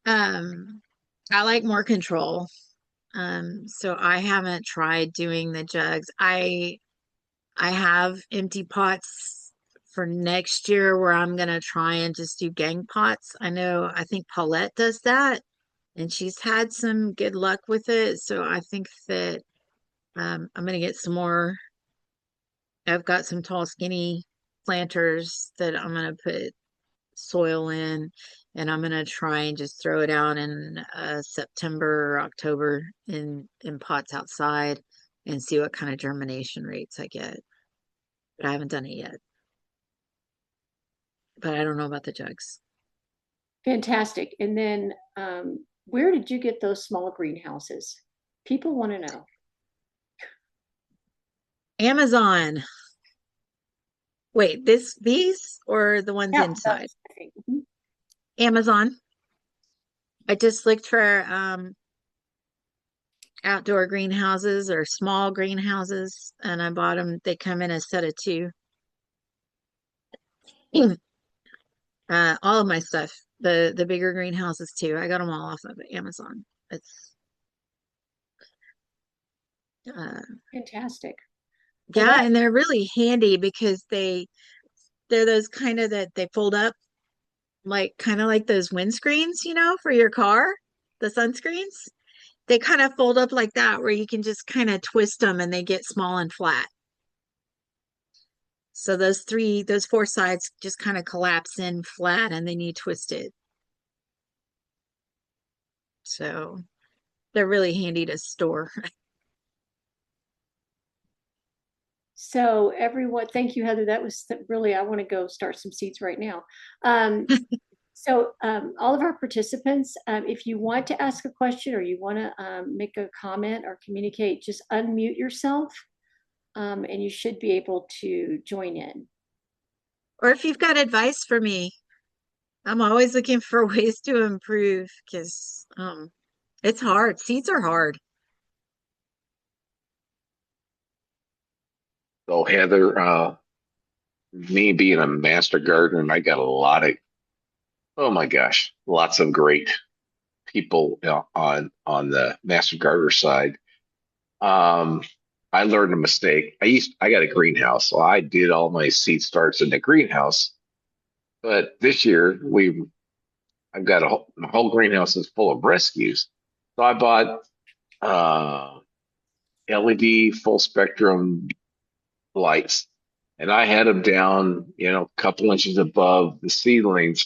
S4: Um, I like more control. So I haven't tried doing the jugs. I have empty pots for next year where I'm gonna try and just do gang pots. I think Paulette does that, and she's had some good luck with it. So I think that I'm gonna get some more. I've got some tall, skinny planters that I'm gonna put soil in, and I'm gonna try and just throw it out in September or October in pots outside and see what kind of germination rates I get. But I haven't done it yet. But I don't know about the jugs.
S2: Fantastic. And then, where did you get those small greenhouses? People want to know.
S4: Amazon. Wait, these or the ones
S2: Yeah,
S4: inside?
S2: I think. Mhm.
S4: Amazon. I just looked for outdoor greenhouses or small greenhouses and I bought them. They come in a set of two. All of my stuff, the bigger greenhouses too. I got them all off of Amazon. It's uh
S2: Fantastic. Well,
S4: yeah, and they're really handy because they're those kind of that they fold up like kind of like those windscreens, for your car, the sunscreens. They kind of fold up like that where you can just kind of twist them and they get small and flat. So those four sides just kind of collapse in flat and then you twist it. So they're really handy to store.
S2: so everyone, thank you, Heather. That was really, I want to go start some seeds right now. Um, all of our participants, if you want to ask a question or you want to make a comment or communicate, just unmute yourself, and you should be able to join in.
S4: Or if you've got advice for me, I'm always looking for ways to improve because it's hard. Seeds are hard.
S1: So Heather, me being a master gardener, I got a lot of, oh my gosh, lots of great people on the master gardener side. Um, I learned a mistake. I got a greenhouse, so I did all my seed starts in the greenhouse. But this year I've got my whole greenhouse is full of rescues. So I bought uh, LED full spectrum lights, and I had them down, a couple inches above the seedlings.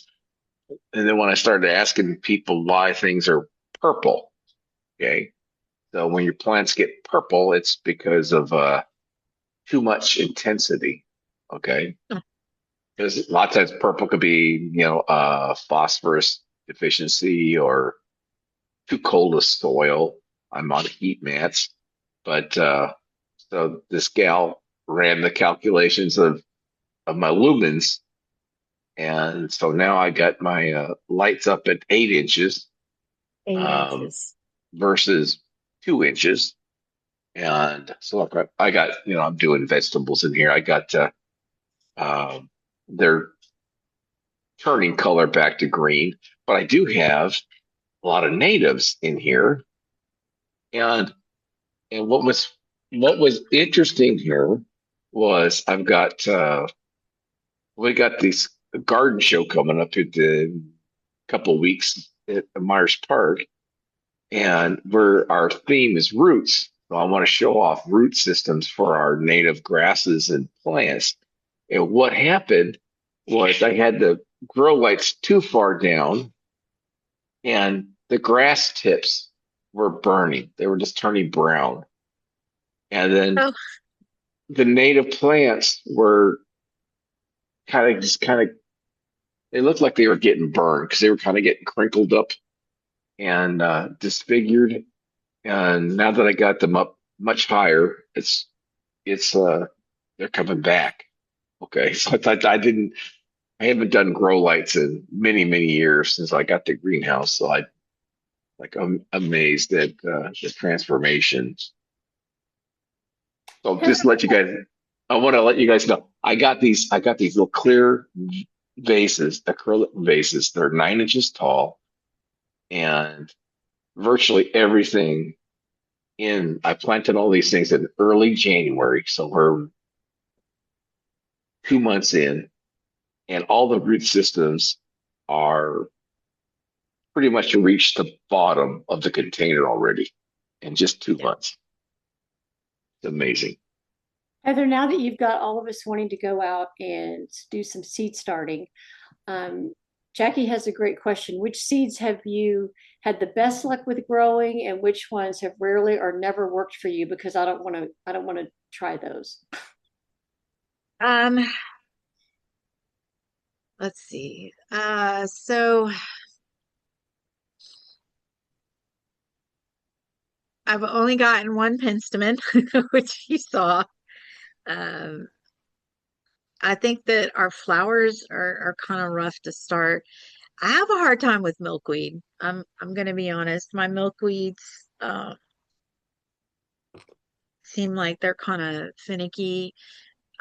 S1: And then when I started asking people why things are purple, okay, so when your plants get purple, it's because of too much intensity, okay.
S4: Oh,
S1: Because a lot of times purple could be, phosphorus deficiency or too cold a soil. I'm on heat mats, but so this gal ran the calculations of my lumens, and so now I got my lights up at 8 inches
S4: eight
S1: um,
S4: inches.
S1: versus 2 inches. And so I got, I'm doing vegetables in here. I got, um, they're turning color back to green, but I do have a lot of natives in here. And and what was interesting here was we got this garden show coming up at the couple weeks at Myers Park, and where our theme is roots. So I want to show off root systems for our native grasses and plants. And what happened was I had the grow lights too far down, and the grass tips were burning. They were just turning brown. And then
S4: Oh,
S1: the native plants were kind of, they looked like they were getting burned because they were kind of getting crinkled up and disfigured. And now that I got them up much higher, it's they're coming back. Okay, so I haven't done grow lights in many many years since I got the greenhouse. So I'm amazed at the transformation. So just to let you guys, I want to let you guys know I got these little clear vases, acrylic vases. They're 9 inches tall, and virtually everything I planted all these things in early January, so we're 2 months in, and all the root systems are pretty much reached the bottom of the container already in just two
S4: yeah.
S1: months. It's amazing.
S2: Heather, now that you've got all of us wanting to go out and do some seed starting, um, Jackie has a great question. Which seeds have you had the best luck with growing, and which ones have rarely or never worked for you? Because I don't want to try those.
S4: Um, let's see. So I've only gotten one penstemon, which you saw. Um, I think that our flowers are kind of rough to start. I have a hard time with milkweed. I'm gonna be honest. My milkweeds seem like they're kind of finicky.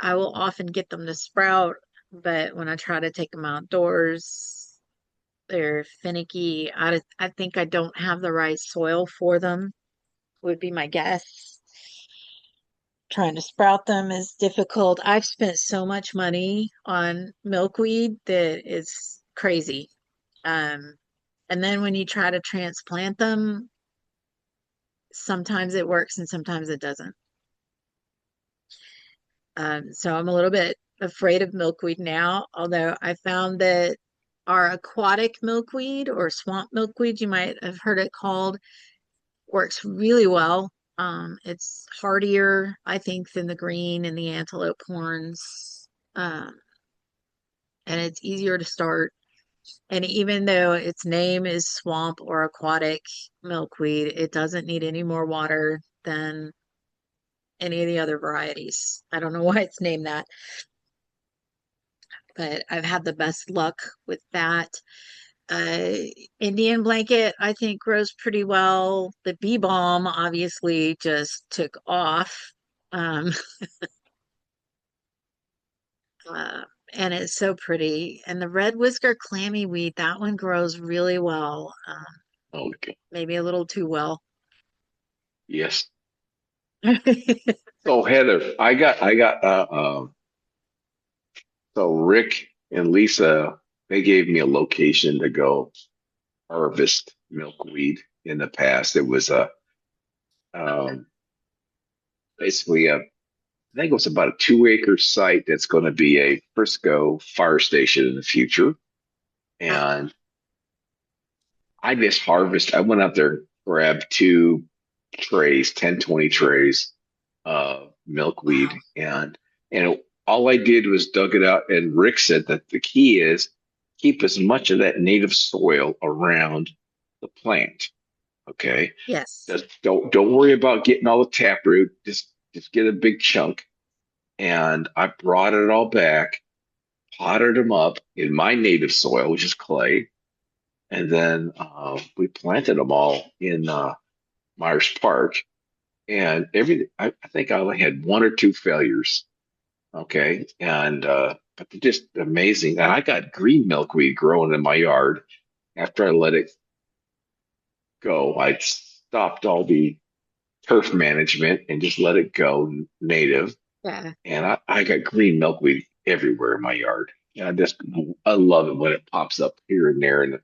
S4: I will often get them to sprout, but when I try to take them outdoors, they're finicky. I think I don't have the right soil for them, would be my guess. Trying to sprout them is difficult. I've spent so much money on milkweed that it's crazy. Um, and then when you try to transplant them, sometimes it works and sometimes it doesn't. So I'm a little bit afraid of milkweed now, although I found that our aquatic milkweed or swamp milkweed, you might have heard it called, works really well. It's hardier, I think, than the green and the antelope horns. And it's easier to start. And even though its name is swamp or aquatic milkweed, it doesn't need any more water than any of the other varieties. I don't know why it's named that, but I've had the best luck with that. Uh, Indian blanket, I think, grows pretty well. The bee balm obviously just took off. Um, uh, and it's so pretty. And the red whisker clammy weed, that one grows really well.
S1: Okay.
S4: Maybe a little too well.
S1: Yes. So Heather, so Rick and Lisa, they gave me a location to go harvest milkweed in the past. It was um, basically a I think it was about a 2 acre site that's going to be a Frisco fire station in the future.
S4: Ah,
S1: And I went out there, grabbed 2 trays, 10, 20 trays of milkweed.
S4: wow.
S1: And all I did was dug it out. And Rick said that the key is keep as much of that native soil around the plant. Okay.
S4: Yes.
S1: Just don't worry about getting all the taproot. Just get a big chunk. And I brought it all back, potted them up in my native soil, which is clay, and then we planted them all in Myers Park. And I think I only had 1 or 2 failures. Okay, and but they're just amazing. And I got green milkweed growing in my yard. After I let it go, I stopped all the turf management and just let it go native.
S4: Yeah.
S1: And I got green milkweed everywhere in my yard. And I love it when it pops up here and there. And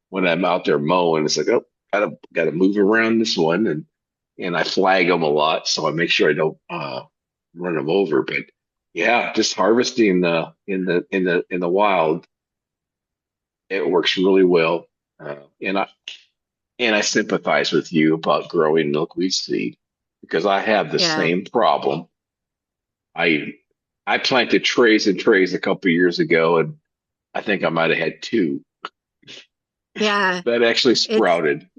S1: when I'm out there mowing, it's like, oh, gotta move around this one, and I flag them a lot, so I make sure I don't run them over. But yeah, just harvesting in the wild, it works really well. Uh, and I and I sympathize with you about growing milkweed seed because I have the
S4: Yeah.
S1: same problem. I I planted trays and trays a couple years ago, and I think I might have had two
S4: Yeah.
S1: that actually
S4: It's
S1: sprouted.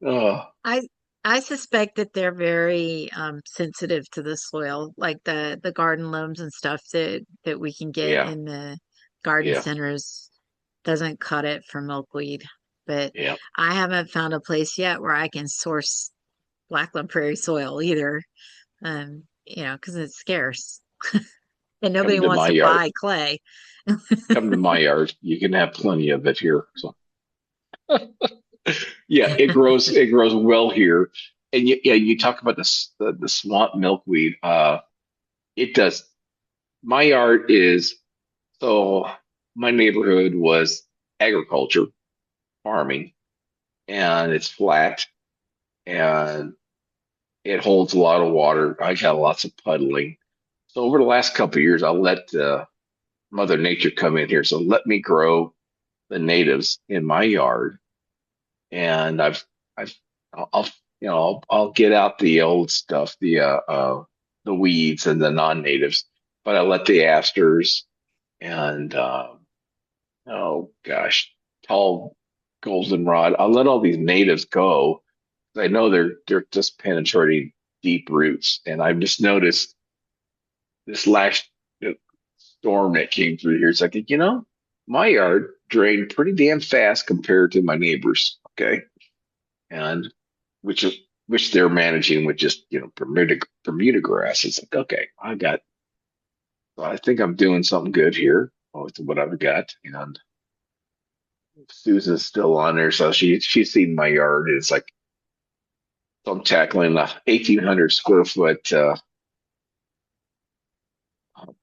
S1: Oh,
S4: I I suspect that they're very sensitive to the soil, like the garden loams and stuff that we can get
S1: yeah,
S4: in the garden
S1: yeah,
S4: centers doesn't cut it for milkweed. But
S1: yeah.
S4: I haven't found a place yet where I can source Blackland Prairie soil either. Because it's scarce and nobody
S1: Come to
S4: wants
S1: my
S4: to
S1: yard.
S4: buy clay.
S1: Come to my yard. You can have plenty of it here. So yeah, it grows well here. And yeah, you talk about the swamp milkweed. It does. My yard is so my neighborhood was agriculture, farming, and it's flat and it holds a lot of water. I got lots of puddling. So over the last couple of years, I'll let Mother Nature come in here. So let me grow the natives in my yard, and I've, I'll, I'll get out the old stuff, the weeds and the non-natives, but I let the asters and oh gosh, tall goldenrod. I'll let all these natives go. I know they're just penetrating deep roots, and I've just noticed this last storm that came through here. It's like, my yard drained pretty damn fast compared to my neighbors. Okay. And which is which they're managing with just, Bermuda grass. It's like, okay, so I think I'm doing something good here with what I've got. And Susan's still on there, so she's seen my yard. It's like, so I'm tackling a 1,800 square foot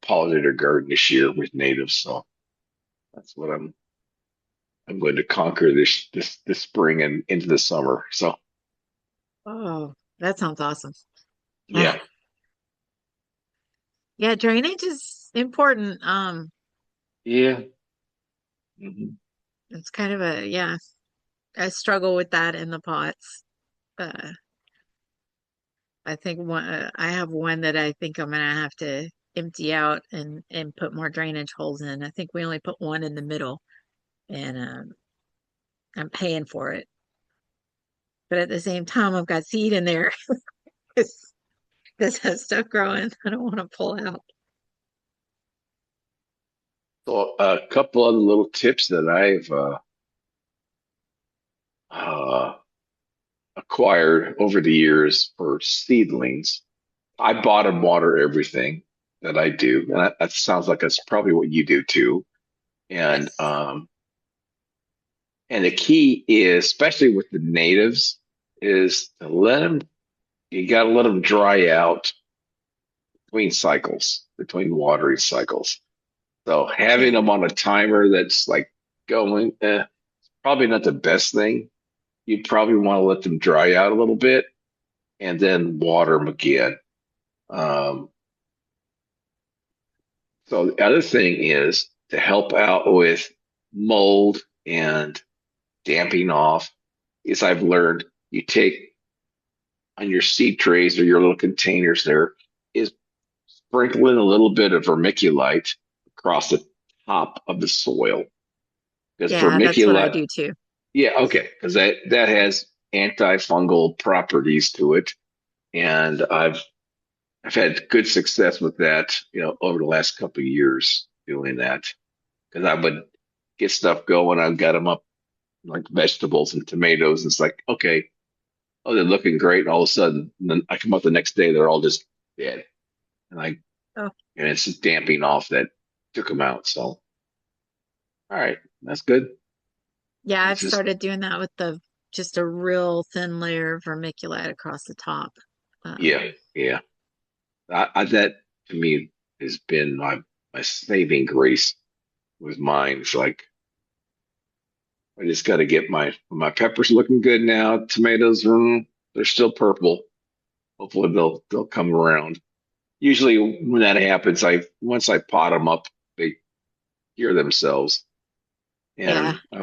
S1: pollinator garden this year with natives. So that's what I'm going to conquer this spring and into the summer. So
S4: Oh, that sounds awesome. Yeah.
S1: yeah,
S4: Yeah, drainage is important.
S1: yeah, hmm
S4: It's kind of I struggle with that in the pots. Uh, I think I have one that I think I'm gonna have to empty out and put more drainage holes in. I think we only put one in the middle, and I'm paying for it. But at the same time, I've got seed in there because has stuff growing. I don't want to pull out.
S1: So a couple other little tips that I've uh, acquired over the years for seedlings. I bottom water everything that I do, and that sounds like that's probably what you do too. And
S4: Yes.
S1: um, and the key is, especially with the natives, is to let them. You got to let them dry out between watering cycles. So having
S4: Yeah.
S1: them on a timer that's like going, probably not the best thing. You'd probably want to let them dry out a little bit and then water them again. Um, So the other thing is to help out with mold and damping off is I've learned you take on your seed trays or your little containers there is sprinkling a little bit of vermiculite across the top of the soil. Because
S4: Yeah, that's what I
S1: vermiculite,
S4: do too.
S1: yeah, okay, because that has antifungal properties to it, and I've had good success with that, over the last couple of years doing that. Because I would get stuff going, I've got them up like vegetables and tomatoes. It's like, okay, oh, they're looking great, and all of a sudden, and then I come up the next day, they're all just dead, and I
S4: Oh,
S1: and it's just damping off that took them out. So, all right, that's good.
S4: yeah, I've
S1: It's just
S4: started doing that with the just a real thin layer of vermiculite across the top. Um,
S1: yeah, yeah. That to me has been my saving grace with mine. It's like I just got to get my peppers looking good now. Tomatoes, they're still purple. Hopefully they'll come around. Usually when that happens, I once I pot them up, they hear themselves.
S4: yeah,
S1: And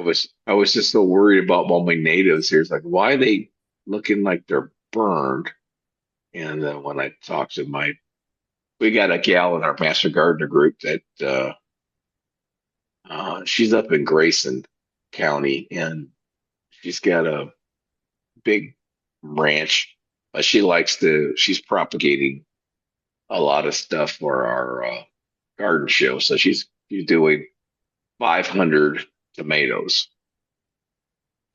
S1: I was just so worried about all my natives here. It's like, why are they looking like they're burned? And then when I talked to we got a gal in our master gardener group that she's up in Grayson County, and she's got a big ranch, but she's propagating a lot of stuff for our garden show. So she's doing 500 tomatoes.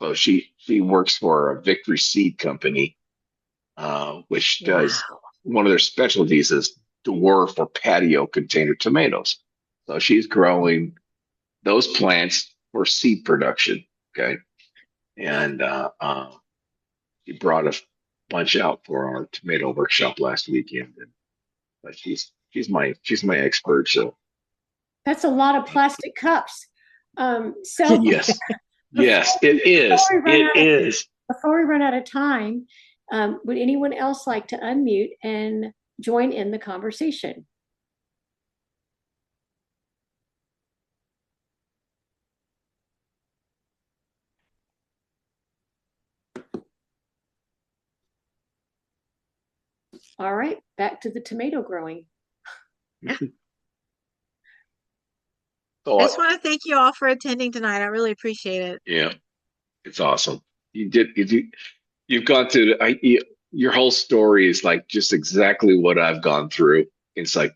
S1: So she works for a Victory Seed Company, which does
S4: wow.
S1: one of their specialties is dwarf or patio container tomatoes. So she's growing those plants for seed production. Okay, and she brought a bunch out for our tomato workshop last weekend, and but she's my expert. So
S2: That's a lot of plastic cups. So
S1: yes,
S2: before,
S1: yes, it
S2: before
S1: is.
S2: we run
S1: It
S2: out of
S1: is.
S2: before we run out of time, would anyone else like to unmute and join in the conversation? All right, back to the tomato growing.
S1: So
S4: I just want to thank you all for attending tonight. I really appreciate it.
S1: yeah, it's awesome. You've gone through. Your whole story is like just exactly what I've gone through. It's like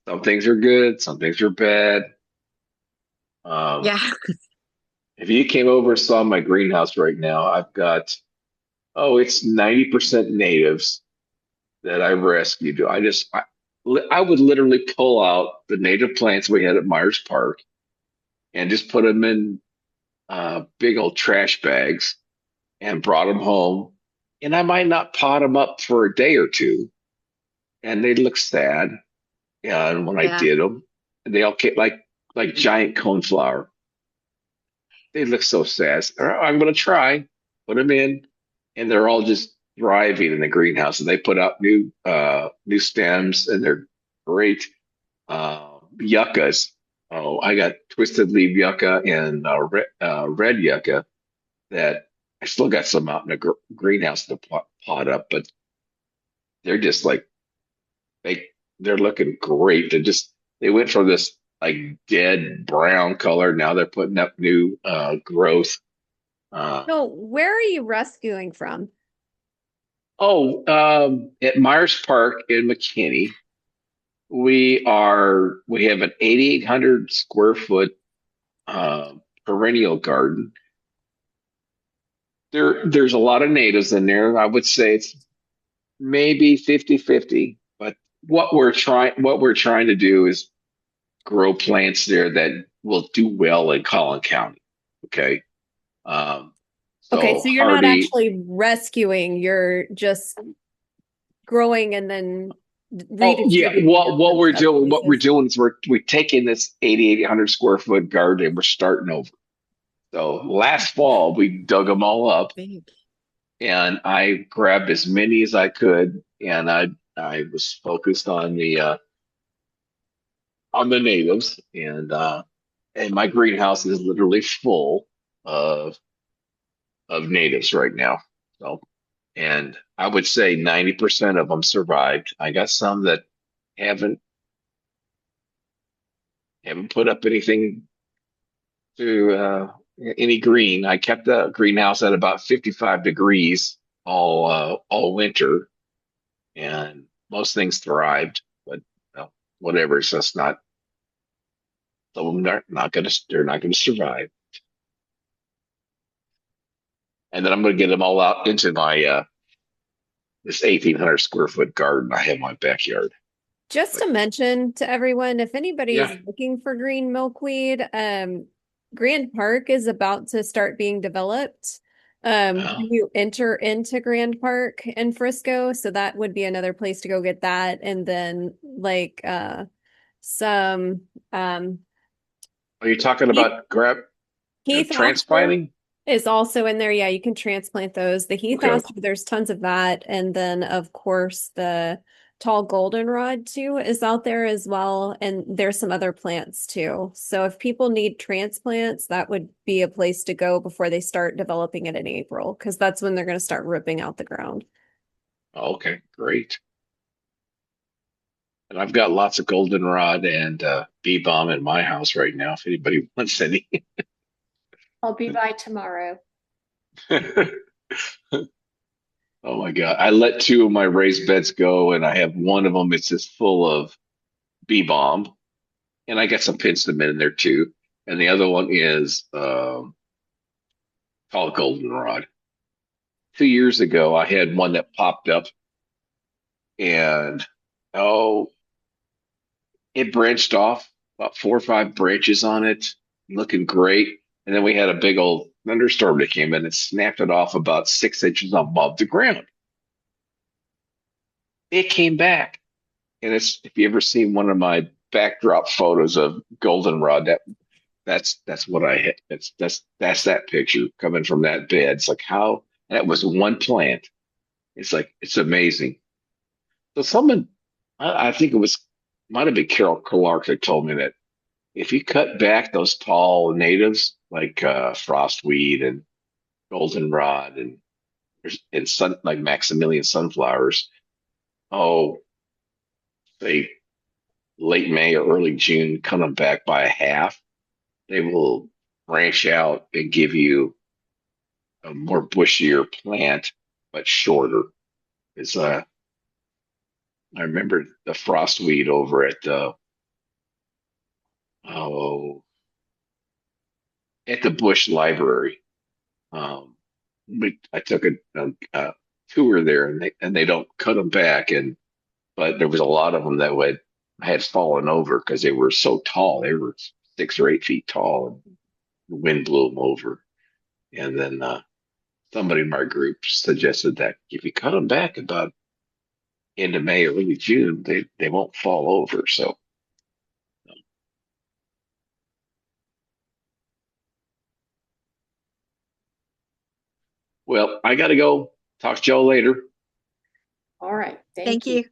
S1: some things are good, some things are bad. Um,
S4: Yeah.
S1: if you came over and saw my greenhouse right now, I've got it's 90% natives that I rescued. I would literally pull out the native plants we had at Myers Park and just put them in big old trash bags and brought them home. And I might not pot them up for a day or two, and they look sad. And when I
S4: Yeah.
S1: did them, they all came like giant coneflower. They look so sad. I'm gonna try, put them in, and they're all just thriving in the greenhouse. And they put out new stems, and they're great. Yuccas. Oh, I got twisted leaf yucca and red yucca that I still got some out in the greenhouse to pot up, but they're just like they they're looking great. They went from this like dead brown color. Now they're putting up new growth. Uh,
S5: So, where are you rescuing from?
S1: at Myers Park in McKinney, we have an 8,800 square foot uh, perennial garden. There's a lot of natives in there. I would say it's maybe 50-50, but what we're trying to do is grow plants there that will do well in Collin County. Okay. Um,
S5: Okay,
S1: so
S5: so you're not
S1: hardy.
S5: actually rescuing, you're just growing and then
S1: Oh yeah.
S5: redistributing
S1: What
S5: them
S1: what
S5: to
S1: we're
S5: other
S1: doing what we're
S5: places.
S1: doing is we're taking this 8,800 square foot garden and we're starting over. So last fall we dug them all up
S4: Big.
S1: and I grabbed as many as I could and I was focused on the natives, and my greenhouse is literally full of natives right now. So, and I would say 90% of them survived. I got some that haven't put up anything to any green. I kept the greenhouse at about 55 degrees all winter, and most things thrived. But whatever, it's just not. Some of them are not gonna. They're not gonna survive. And then I'm gonna get them all out into my this 1,800 square foot garden I have in my backyard.
S5: Just
S1: But
S5: to mention to everyone, if anybody is
S1: yeah,
S5: looking for green milkweed, Grand Park is about to start being developed.
S1: uh,
S5: You enter into Grand Park in Frisco, so that would be another place to go get that. And then like some
S1: are you talking
S5: Heath,
S1: about grab
S5: Heath Aster
S1: transplanting?
S5: is also in there. Yeah, you can transplant those. The Heath
S1: Okay.
S5: Aster, there's tons of that. And then of course the tall goldenrod too is out there as well. And there's some other plants too. So if people need transplants, that would be a place to go before they start developing it in April, because that's when they're going to start ripping out the ground.
S1: Okay, great. And I've got lots of goldenrod and bee balm in my house right now. If anybody wants any.
S2: I'll be by tomorrow.
S1: Oh my God. I let two of my raised beds go, and I have one of them. It's just full of bee balm, and I got some penstemon in there too. And the other one is called goldenrod. 2 years ago, I had one that popped up, and oh, it branched off about 4 or 5 branches on it, looking great. And then we had a big old thunderstorm that came in and snapped it off about 6 inches above the ground. It came back. And it's if you ever seen one of my backdrop photos of goldenrod, that's what I hit. That's that picture coming from that bed. It's like how that was one plant. It's like it's amazing. So someone, I think it was might have been Carol Clark that told me that if you cut back those tall natives like frostweed and goldenrod and sun like Maximilian sunflowers, oh, say late May or early June, cut them back by a half, they will branch out and give you a more bushier plant, but shorter. It's I remember the frostweed over oh at the Bush Library. Um, I took a tour there, and they don't cut them back, and but there was a lot of them that had fallen over because they were so tall. They were 6 or 8 feet tall, and the wind blew them over. And then somebody in my group suggested that if you cut them back about end of May, early June, they won't fall over. So, well, I got to go. Talk to y'all later.
S2: All right.
S4: Thank
S2: Thank you.
S4: you.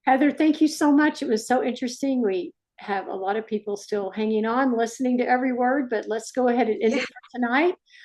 S2: Heather, thank you so much. It was so interesting. We have a lot of people still hanging on, listening to every word, but let's go ahead and end
S4: Yeah.
S2: it for tonight.